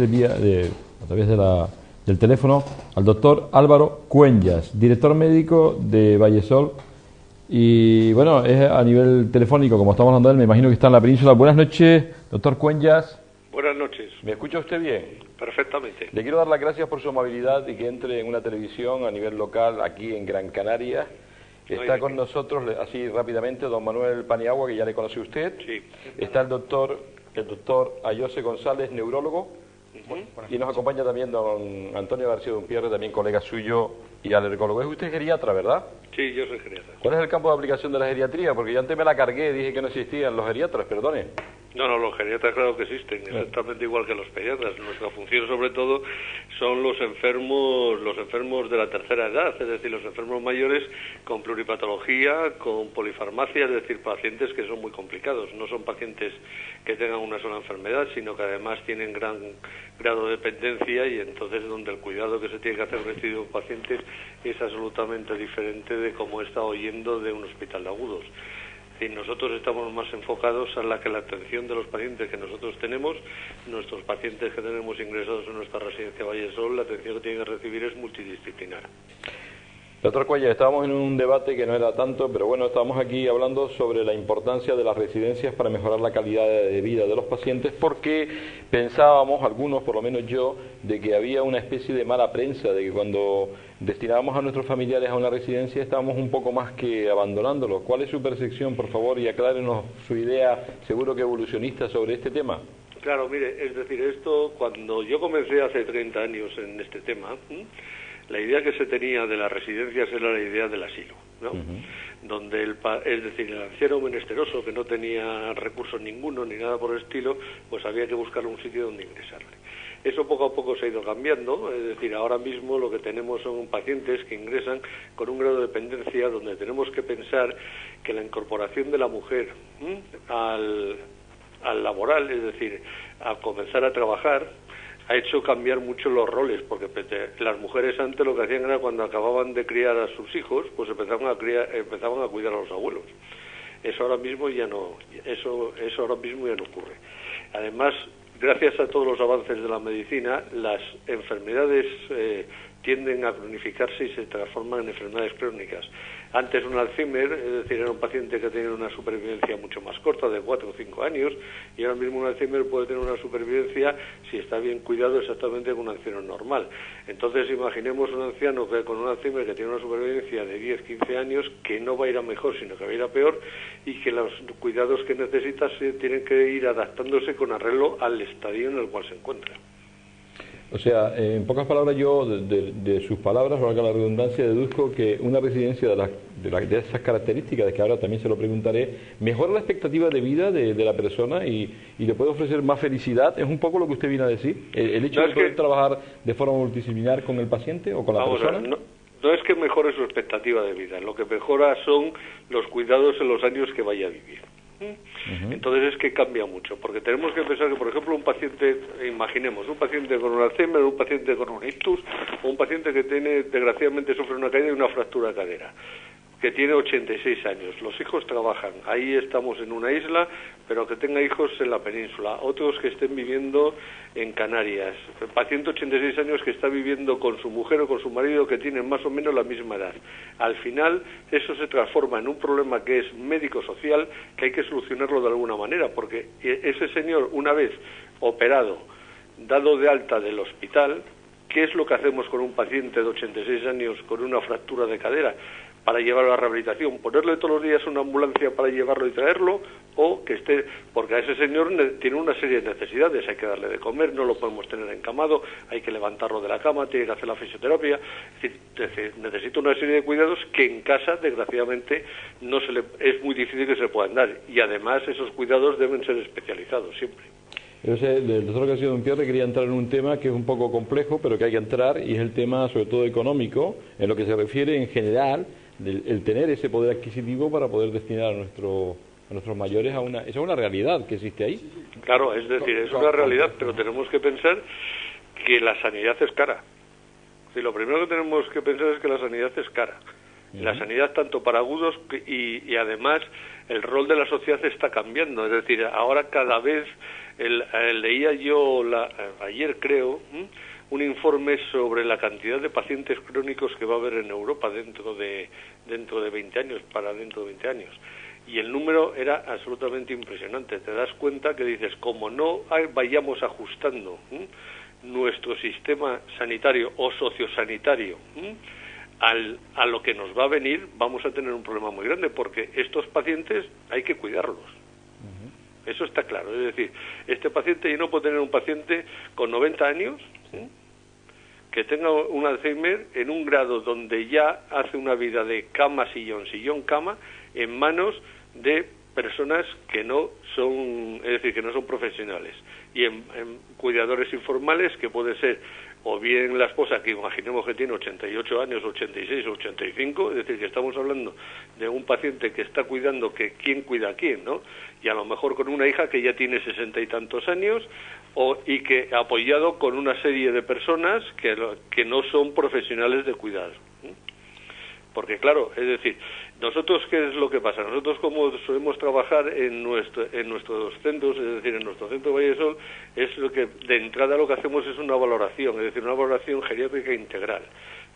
del teléfono al doctor Álvaro Cuenyas, director médico de Vallesol. Y bueno, es a nivel telefónico, como estamos hablando de él, me imagino que está en la península. Buenas noches, doctor Cuenyas. Buenas noches. ¿Me escucha usted bien? Perfectamente. Le quiero dar las gracias por su amabilidad y que entre en una televisión a nivel local aquí en Gran Canaria. Está con nosotros, así rápidamente, don Manuel Paniagua, que ya le conoce usted. Sí. Está el doctor Ayose González, neurólogo. Y nos acompaña también don Antonio García Dumpierre, también colega suyo y alergólogo. Es usted geriatra, ¿verdad? Sí, yo soy geriatra. ¿Cuál es el campo de aplicación de la geriatría? Porque yo antes me la cargué, dije que no existían los geriatras, perdone. No, los geriatras claro que existen, exactamente igual que los pediatras. Nuestra función sobre todo son los enfermos de la tercera edad, es decir, los enfermos mayores con pluripatología, con polifarmacia, es decir, pacientes que son muy complicados. No son pacientes que tengan una sola enfermedad, sino que además tienen gran grado de dependencia, y entonces donde el cuidado que se tiene que hacer con este tipo de pacientes es absolutamente diferente de como está oyendo de un hospital de agudos. Y nosotros estamos más enfocados a la atención de los pacientes que nosotros tenemos. Nuestros pacientes que tenemos ingresados en nuestra residencia Vallesol, la atención que tienen que recibir es multidisciplinar. Doctor Cuellar, estábamos en un debate que no era tanto, pero bueno, estábamos aquí hablando sobre la importancia de las residencias para mejorar la calidad de vida de los pacientes, porque pensábamos, algunos, por lo menos yo, de que había una especie de mala prensa, de que cuando destinábamos a nuestros familiares a una residencia estábamos un poco más que abandonándolos. ¿Cuál es su percepción, por favor, y aclárenos su idea, seguro que evolucionista, sobre este tema? Claro, mire, es decir, esto, cuando yo comencé hace 30 años en este tema, la idea que se tenía de las residencias era la idea del asilo, ¿no? Donde es decir, el anciano menesteroso que no tenía recursos ninguno ni nada por el estilo, pues había que buscarle un sitio donde ingresarle. Eso poco a poco se ha ido cambiando, es decir, ahora mismo lo que tenemos son pacientes que ingresan con un grado de dependencia donde tenemos que pensar que la incorporación de la mujer al laboral, es decir, a comenzar a trabajar, ha hecho cambiar mucho los roles, porque las mujeres antes lo que hacían era cuando acababan de criar a sus hijos, pues empezaban a cuidar a los abuelos. Eso ahora mismo ya no ocurre. Además, gracias a todos los avances de la medicina, las enfermedades tienden a cronificarse y se transforman en enfermedades crónicas. Antes un Alzheimer, es decir, era un paciente que tenía una supervivencia mucho más corta, de 4 o 5 años, y ahora mismo un Alzheimer puede tener una supervivencia, si está bien cuidado, exactamente como un anciano normal. Entonces, imaginemos un anciano que con un Alzheimer que tiene una supervivencia de 10, 15 años, que no va a ir a mejor, sino que va a ir a peor, y que los cuidados que necesita se tienen que ir adaptándose con arreglo al estadio en el cual se encuentra. O sea, en pocas palabras, yo de sus palabras, valga la redundancia, deduzco que una residencia de esas características, de que ahora también se lo preguntaré, mejora la expectativa de vida de la persona y le puede ofrecer más felicidad. ¿Es un poco lo que usted viene a decir? ¿El hecho de poder trabajar de forma multidisciplinar con el paciente o con la persona? No es que mejore su expectativa de vida, lo que mejora son los cuidados en los años que vaya a vivir. Entonces es que cambia mucho, porque tenemos que pensar que, por ejemplo, un paciente, imaginemos, un paciente con un Alzheimer, un paciente con un ictus, o un paciente que desgraciadamente sufre una caída y una fractura de cadera, que tiene 86 años. Los hijos trabajan, ahí estamos en una isla, pero que tenga hijos en la península, otros que estén viviendo en Canarias, el paciente de 86 años que está viviendo con su mujer o con su marido que tienen más o menos la misma edad. Al final eso se transforma en un problema que es médico-social, que hay que solucionarlo de alguna manera, porque ese señor, una vez operado, dado de alta del hospital, ¿qué es lo que hacemos con un paciente de 86 años con una fractura de cadera? Para llevarlo a la rehabilitación, ponerle todos los días una ambulancia para llevarlo y traerlo, o que esté, porque a ese señor tiene una serie de necesidades, hay que darle de comer, no lo podemos tener encamado, hay que levantarlo de la cama, tiene que hacer la fisioterapia, es decir, necesita una serie de cuidados que en casa, desgraciadamente, es muy difícil que se puedan dar, y además esos cuidados deben ser especializados siempre. Yo sé, el doctor García Dompierre quería entrar en un tema que es un poco complejo, pero que hay que entrar, y es el tema sobre todo económico, en lo que se refiere en general, el tener ese poder adquisitivo para poder destinar a nuestros mayores esa es una realidad que existe ahí. Claro, es decir, es una realidad, pero tenemos que pensar que la sanidad es cara. Sí, lo primero que tenemos que pensar es que la sanidad es cara. La sanidad tanto para agudos y además el rol de la sociedad está cambiando. Es decir, ahora cada vez, leía yo ayer creo, un informe sobre la cantidad de pacientes crónicos que va a haber en Europa dentro de 20 años, dentro de 20 años. Y el número era absolutamente impresionante. Te das cuenta que dices, como no vayamos ajustando nuestro sistema sanitario o sociosanitario a lo que nos va a venir, vamos a tener un problema muy grande, porque estos pacientes hay que cuidarlos. Eso está claro. Es decir, este paciente, yo no puedo tener un paciente con 90 años que tenga un Alzheimer en un grado donde ya hace una vida de cama-sillón, sillón-cama, en manos de personas que no son, es decir, que no son profesionales, y en cuidadores informales, que puede ser o bien la esposa, que imaginemos que tiene 88 años, 86 o 85, es decir, que estamos hablando de un paciente que está cuidando que quién cuida a quién, ¿no? Y a lo mejor con una hija que ya tiene 60 y tantos años, y que apoyado con una serie de personas que no son profesionales de cuidado. Porque claro, es decir, nosotros, ¿qué es lo que pasa? Nosotros, como solemos trabajar en nuestros centros, es decir, en nuestro centro de Vallesol, es lo que de entrada lo que hacemos es una valoración, es decir, una valoración geriátrica integral,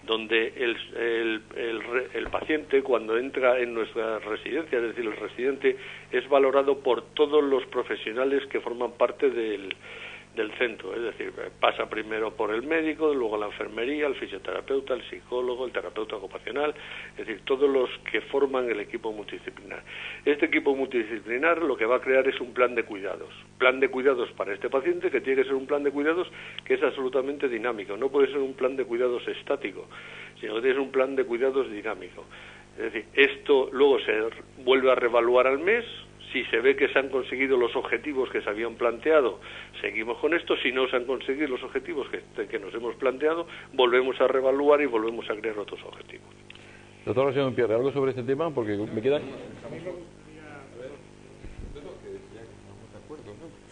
donde el paciente, cuando entra en nuestra residencia, es decir, el residente, es valorado por todos los profesionales que forman parte del centro, es decir, pasa primero por el médico, luego la enfermería, el fisioterapeuta, el psicólogo, el terapeuta ocupacional, es decir, todos los que forman el equipo multidisciplinar. Este equipo multidisciplinar lo que va a crear es un plan de cuidados para este paciente, que tiene que ser un plan de cuidados que es absolutamente dinámico, no puede ser un plan de cuidados estático, sino que tiene que ser un plan de cuidados dinámico. Es decir, esto luego se vuelve a reevaluar al mes. Si se ve que se han conseguido los objetivos que se habían planteado, seguimos con esto. Si no se han conseguido los objetivos que nos hemos planteado, volvemos a reevaluar y volvemos a crear otros objetivos. Doctor García Dompierre, ¿algo sobre este tema? Porque me quedan...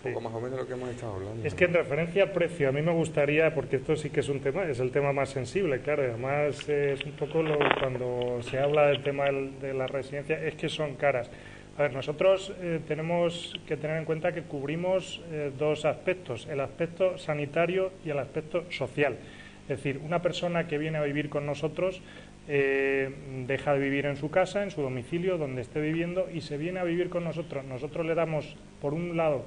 Un poco más o menos lo que hemos estado hablando. Es que en referencia al precio, a mí me gustaría, porque esto sí que es un tema, es el tema más sensible, claro, y además es un poco cuando se habla del tema de la residencia, es que son caras. A ver, nosotros tenemos que tener en cuenta que cubrimos dos aspectos, el aspecto sanitario y el aspecto social. Es decir, una persona que viene a vivir con nosotros deja de vivir en su casa, en su domicilio, donde esté viviendo, y se viene a vivir con nosotros. Nosotros le damos, por un lado,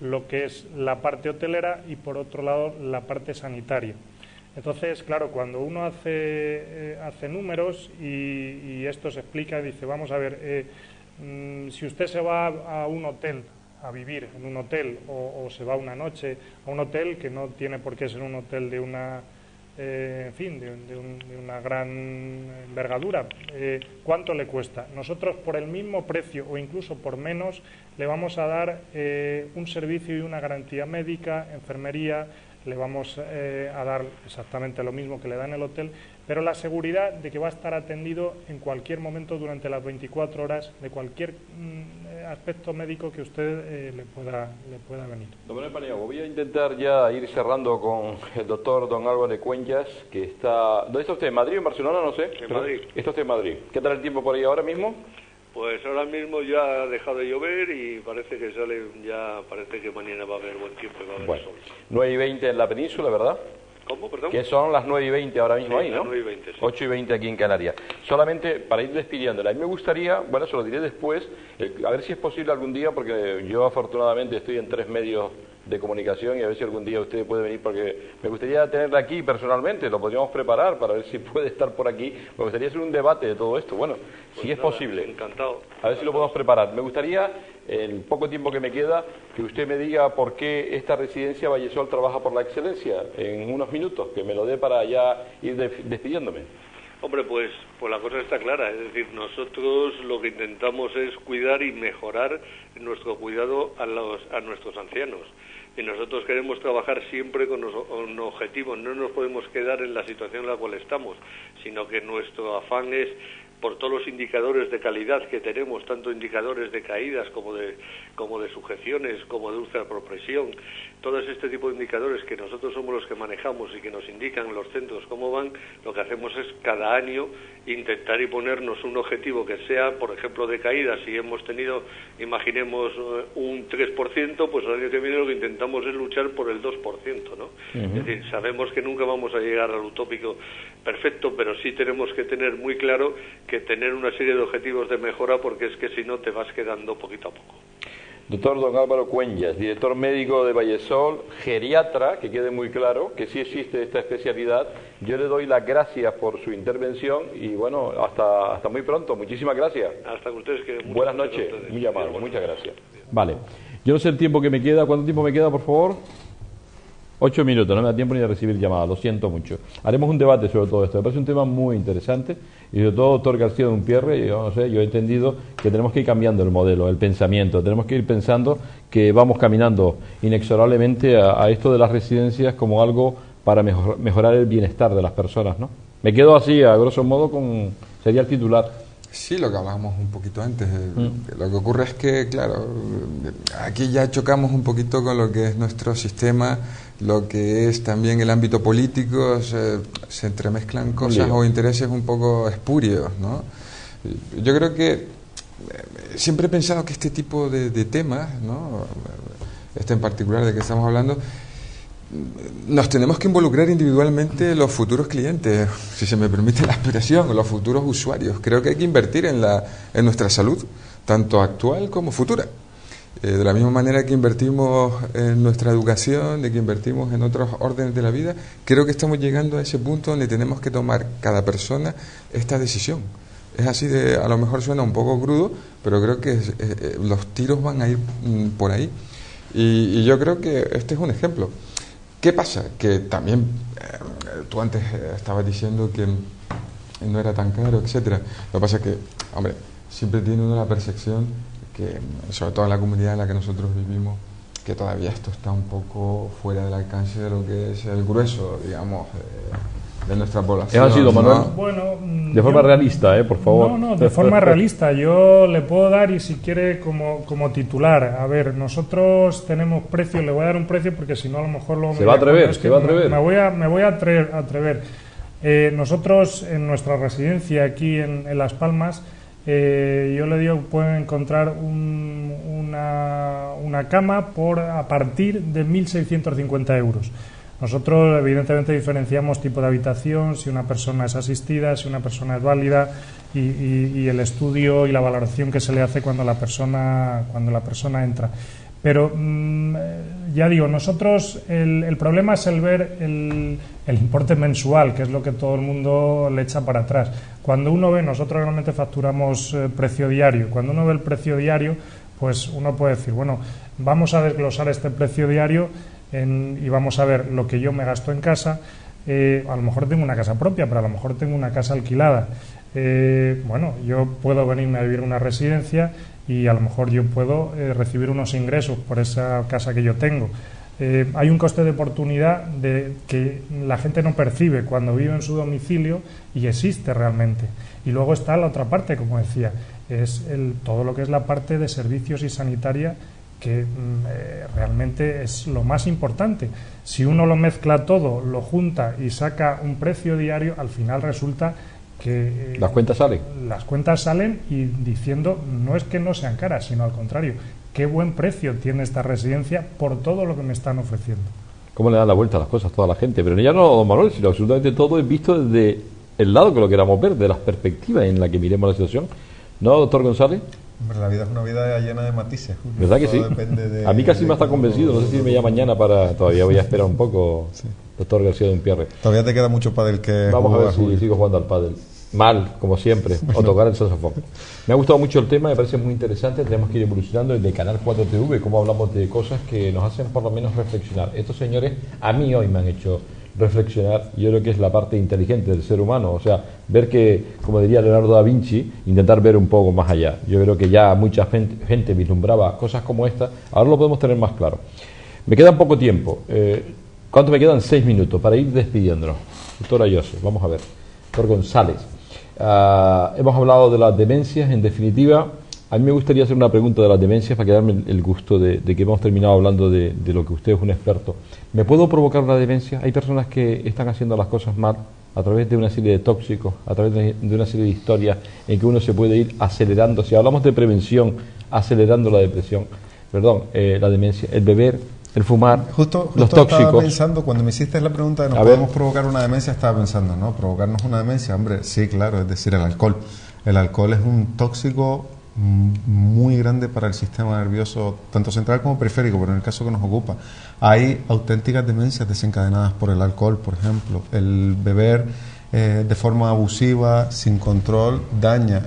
lo que es la parte hotelera y, por otro lado, la parte sanitaria. Entonces, claro, cuando uno hace números y esto se explica, dice, vamos a ver, si usted se va a un hotel, a vivir en un hotel, o se va una noche a un hotel, que no tiene por qué ser un hotel de una, en fin, de una gran envergadura, ¿cuánto le cuesta? Nosotros, por el mismo precio o incluso por menos, le vamos a dar un servicio y una garantía médica, enfermería. Le vamos a dar exactamente lo mismo que le da en el hotel, pero la seguridad de que va a estar atendido en cualquier momento durante las 24 horas de cualquier aspecto médico que usted le pueda venir. Don Manuel Paniagua, voy a intentar ya ir cerrando con el doctor don Álvaro Cuenyes, que está... ¿Dónde está usted? ¿En Madrid o en Barcelona? No sé. En Madrid. ¿Está usted en Madrid? ¿Qué tal el tiempo por ahí ahora mismo? Pues ahora mismo ya ha dejado de llover y parece que mañana va a haber buen tiempo y va a haber sol. 9:20 en la península, ¿verdad? ¿Cómo, perdón? Que son las 9:20 ahora mismo, sí, ahí, ¿no? 9:20, sí. 8:20 aquí en Canarias. Solamente para ir despidiéndola, a mí me gustaría, bueno, se lo diré después, a ver si es posible algún día, porque yo afortunadamente estoy en 3 medios de comunicación y a ver si algún día usted puede venir, porque me gustaría tenerla aquí personalmente, lo podríamos preparar para ver si puede estar por aquí. Me gustaría hacer un debate de todo esto, bueno, pues si es posible. Encantado. A ver si lo podemos preparar. Me gustaría, en poco tiempo que me queda, que usted me diga por qué esta residencia Vallesol trabaja por la excelencia, en unos minutos, que me lo dé para ya ir despidiéndome. Hombre, pues la cosa está clara, es decir, nosotros lo que intentamos es cuidar y mejorar nuestro cuidado a nuestros ancianos. Y nosotros queremos trabajar siempre con objetivos, no nos podemos quedar en la situación en la cual estamos, sino que nuestro afán es, por todos los indicadores de calidad que tenemos, tanto indicadores de caídas como de sujeciones, como de úlcera por presión, todo este tipo de indicadores que nosotros somos los que manejamos y que nos indican los centros cómo van, lo que hacemos es cada año intentar y ponernos un objetivo que sea, por ejemplo, de caídas. Si hemos tenido, imaginemos, un 3%, pues el año que viene lo que intentamos es luchar por el 2%, ¿no? Es decir, sabemos que nunca vamos a llegar al utópico perfecto, pero sí tenemos que tener muy claro que tener una serie de objetivos de mejora, porque es que si no te vas quedando poquito a poco. Doctor don Álvaro Cuenyes, director médico de Vallesol, geriatra, que quede muy claro que sí existe esta especialidad. Yo le doy las gracias por su intervención y bueno, hasta muy pronto. Muchísimas gracias. Hasta que ustedes queden. Buenas noches, muy amable, muchas gracias. Vale, yo no sé el tiempo que me queda. ¿Cuánto tiempo me queda, por favor? 8 minutos, no me da tiempo ni de recibir llamadas, lo siento mucho. Haremos un debate sobre todo esto, me parece un tema muy interesante y sobre todo, doctor García Dompierre, yo no sé, yo he entendido que tenemos que ir cambiando el modelo, el pensamiento, tenemos que ir pensando que vamos caminando inexorablemente a esto de las residencias como algo para mejorar el bienestar de las personas, ¿no? Me quedo así, a grosso modo, sería el titular. Sí, lo que hablábamos un poquito antes. Lo que ocurre es que, claro, aquí ya chocamos un poquito con lo que es nuestro sistema, lo que es también el ámbito político, se entremezclan cosas o intereses un poco espurios, ¿no? Yo creo que siempre he pensado que este tipo de temas, ¿no?, este en particular de que estamos hablando, nos tenemos que involucrar individualmente los futuros clientes, si se me permite la expresión, los futuros usuarios. Creo que hay que invertir en nuestra salud, tanto actual como futura. De la misma manera que invertimos en nuestra educación, de que invertimos en otros órdenes de la vida, creo que estamos llegando a ese punto donde tenemos que tomar cada persona esta decisión. Es así de, a lo mejor suena un poco crudo, pero creo que los tiros van a ir por ahí. Y yo creo que este es un ejemplo. ¿Qué pasa? Que también, tú antes estabas diciendo que no era tan caro, etcétera. Lo que pasa es que, hombre, siempre tiene uno la percepción que, sobre todo en la comunidad en la que nosotros vivimos, que todavía esto está un poco fuera del alcance de lo que es el grueso, digamos, de nuestra población. ¿Es así, don Manuel? ¿No? Bueno, de forma realista, por favor. No, de forma realista. Yo le puedo dar, y si quiere, como titular. A ver, nosotros tenemos precios, le voy a dar un precio porque si no a lo mejor luego... Se va a atrever. Me voy a atrever. Nosotros en nuestra residencia aquí en Las Palmas, yo le digo que pueden encontrar una cama a partir de 1.650 euros. Nosotros, evidentemente, diferenciamos tipo de habitación, si una persona es asistida, si una persona es válida y el estudio y la valoración que se le hace cuando la persona entra. Pero, ya digo, nosotros el problema es el ver el importe mensual, que es lo que todo el mundo le echa para atrás. Cuando uno ve, nosotros realmente facturamos precio diario, cuando uno ve el precio diario, pues uno puede decir, bueno, vamos a desglosar este precio diario y vamos a ver lo que yo me gasto en casa. A lo mejor tengo una casa propia, pero a lo mejor tengo una casa alquilada. Bueno, yo puedo venirme a vivir en una residencia y a lo mejor yo puedo recibir unos ingresos por esa casa que yo tengo. Hay un coste de oportunidad que la gente no percibe cuando vive en su domicilio y existe realmente. Y luego está la otra parte, como decía, es todo lo que es la parte de servicios y sanitaria, que realmente es lo más importante. Si uno lo mezcla todo, lo junta y saca un precio diario, al final resulta que las cuentas salen y diciendo, no es que no sean caras, sino al contrario, qué buen precio tiene esta residencia por todo lo que me están ofreciendo. ¿Cómo le dan la vuelta a las cosas toda la gente? Pero ya no, don Manuel, sino absolutamente todo es visto desde el lado que lo queramos ver, de las perspectivas en la que miremos la situación. ¿No, doctor González? Hombre, la vida es una vida llena de matices, Julio. ¿Verdad que sí? A mí casi me está convencido, no sé si me llama mañana todavía voy a esperar un poco, sí. Doctor García de Umpierre. Todavía te queda mucho pádel que vamos a ver si sigo jugando al pádel. Mal, como siempre, o tocar el saxofón. Me ha gustado mucho el tema, me parece muy interesante, tenemos que ir evolucionando desde Canal 4 TV, como hablamos de cosas que nos hacen por lo menos reflexionar. Estos señores a mí hoy me han hecho reflexionar, yo creo que es la parte inteligente del ser humano, o sea, ver que, como diría Leonardo da Vinci, intentar ver un poco más allá. Yo creo que ya mucha gente vislumbraba cosas como esta, ahora lo podemos tener más claro. Me queda poco tiempo, ¿cuánto me quedan? 6 minutos para ir despidiéndonos. Doctora Joseph, vamos a ver. Doctor González, hemos hablado de las demencias, en definitiva, a mí me gustaría hacer una pregunta de las demencias para quedarme el gusto de que hemos terminado hablando de lo que usted es un experto. ¿Me puedo provocar una demencia? Hay personas que están haciendo las cosas mal a través de una serie de tóxicos, a través de una serie de historias en que uno se puede ir acelerando. Si hablamos de prevención, acelerando la depresión, la demencia, el beber, el fumar, justo los tóxicos. Estaba pensando, cuando me hiciste la pregunta de ¿nos podemos provocar una demencia? Estaba pensando, ¿no? ¿Provocarnos una demencia? Hombre, sí, claro, es decir, el alcohol. El alcohol es un tóxico muy grande para el sistema nervioso, tanto central como periférico, pero en el caso que nos ocupa. Hay auténticas demencias desencadenadas por el alcohol, por ejemplo. El beber de forma abusiva, sin control, daña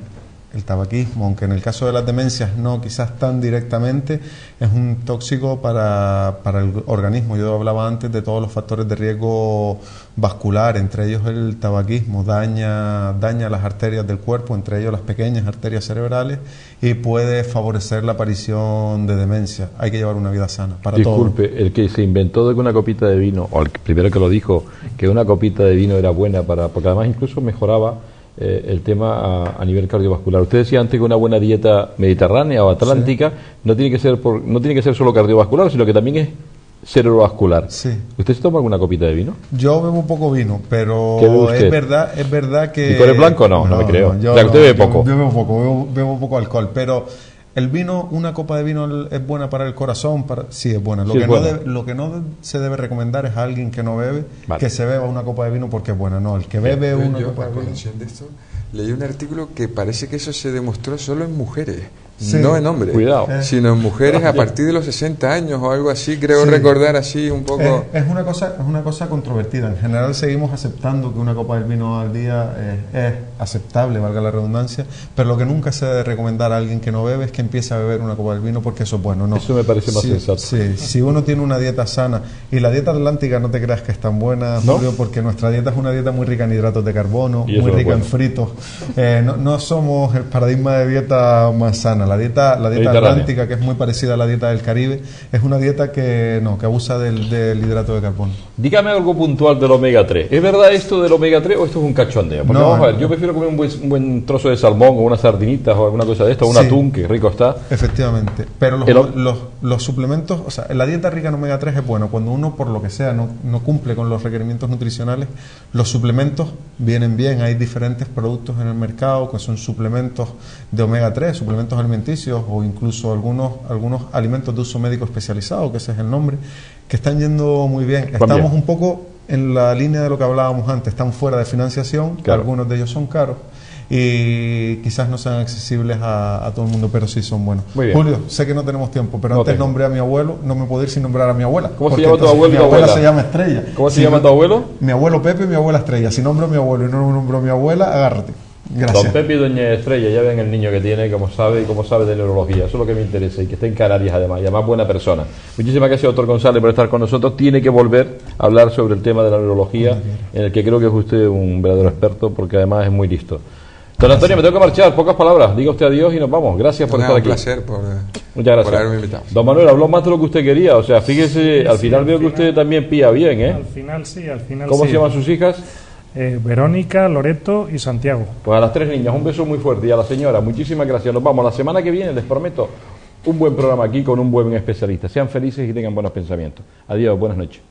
el tabaquismo, aunque en el caso de las demencias no quizás tan directamente, es un tóxico para el organismo. Yo hablaba antes de todos los factores de riesgo vascular, entre ellos el tabaquismo daña las arterias del cuerpo, entre ellos las pequeñas arterias cerebrales, y puede favorecer la aparición de demencia. Hay que llevar una vida sana para todos. Disculpe, el que se inventó de que una copita de vino, o el primero que lo dijo, que una copita de vino era buena porque además incluso mejoraba el tema a nivel cardiovascular. Usted decía antes que una buena dieta mediterránea o atlántica no tiene que ser solo cardiovascular, sino que también es cerebrovascular. Sí. ¿Usted se toma alguna copita de vino? Yo bebo poco vino, pero es verdad que... ¿Licor blanco? No me creo. Yo o sea, que usted bebe poco. Bebo poco alcohol, pero el vino, una copa de vino es buena para el corazón, sí es buena. Lo que no se debe recomendar es a alguien que no bebe, que se beba una copa de vino porque es buena. No, el que bebe una copa de vino. De esto, leí un artículo que parece que eso se demostró solo en mujeres. Sí. No en hombres, sino en mujeres a partir de los 60 años o algo así, creo recordar así un poco. Es una cosa controvertida. En general seguimos aceptando que una copa de vino al día es aceptable, valga la redundancia, pero lo que nunca se debe recomendar a alguien que no bebe es que empiece a beber una copa de vino porque eso es bueno. No. Eso me parece más sensato. Sí, si uno tiene una dieta sana, y la dieta atlántica no te creas que es tan buena, Julio, porque nuestra dieta es una dieta muy rica en hidratos de carbono, muy rica en fritos. No somos el paradigma de dieta más sana. La dieta atlántica, que es muy parecida a la dieta del Caribe, es una dieta que abusa del hidrato de carbono. Dígame algo puntual del omega 3. ¿Es verdad esto del omega 3 o esto es un cachondeo? Porque vamos a ver, yo prefiero comer un buen trozo de salmón o unas sardinitas o alguna cosa de esto, o un atún, que rico está. Efectivamente, pero los suplementos, o sea, la dieta rica en omega 3 es bueno. Cuando uno, por lo que sea, no cumple con los requerimientos nutricionales, los suplementos vienen bien. Hay diferentes productos en el mercado que son suplementos de omega 3, suplementos alimenticios, o incluso algunos alimentos de uso médico especializado, que ese es el nombre, que están yendo muy bien. Estamos un poco en la línea de lo que hablábamos antes, están fuera de financiación, algunos de ellos son caros y quizás no sean accesibles a todo el mundo, pero sí son buenos. Julio, sé que no tenemos tiempo, pero antes nombré a mi abuelo, no me puedo ir sin nombrar a mi abuela. ¿Cómo se llama tu abuelo? Mi abuela se llama Estrella. ¿Cómo se llama tu abuelo? Mi abuelo Pepe y mi abuela Estrella. Si nombro a mi abuelo y no nombro a mi abuela, agárrate. Gracias. Don Pepe y doña Estrella, ya ven el niño que tiene, cómo sabe de neurología. Eso es lo que me interesa, y que esté en Canarias además, y además buena persona. Muchísimas gracias, doctor González, por estar con nosotros. Tiene que volver a hablar sobre el tema de la neurología, en el que creo que es usted un verdadero experto, porque además es muy listo. Don Antonio, me tengo que marchar, pocas palabras. Diga usted adiós y nos vamos. Gracias por estar aquí. Un placer muchas gracias por haberme invitado. Don Manuel, habló más de lo que usted quería. O sea, fíjese, al final veo que usted también pía bien, ¿eh? Al final sí. ¿Cómo se llaman sus hijas? Verónica, Loreto y Santiago. Pues a las 3 niñas, un beso muy fuerte, y a la señora, muchísimas gracias. Nos vamos la semana que viene, les prometo un buen programa aquí con un buen especialista. Sean felices y tengan buenos pensamientos. Adiós, buenas noches.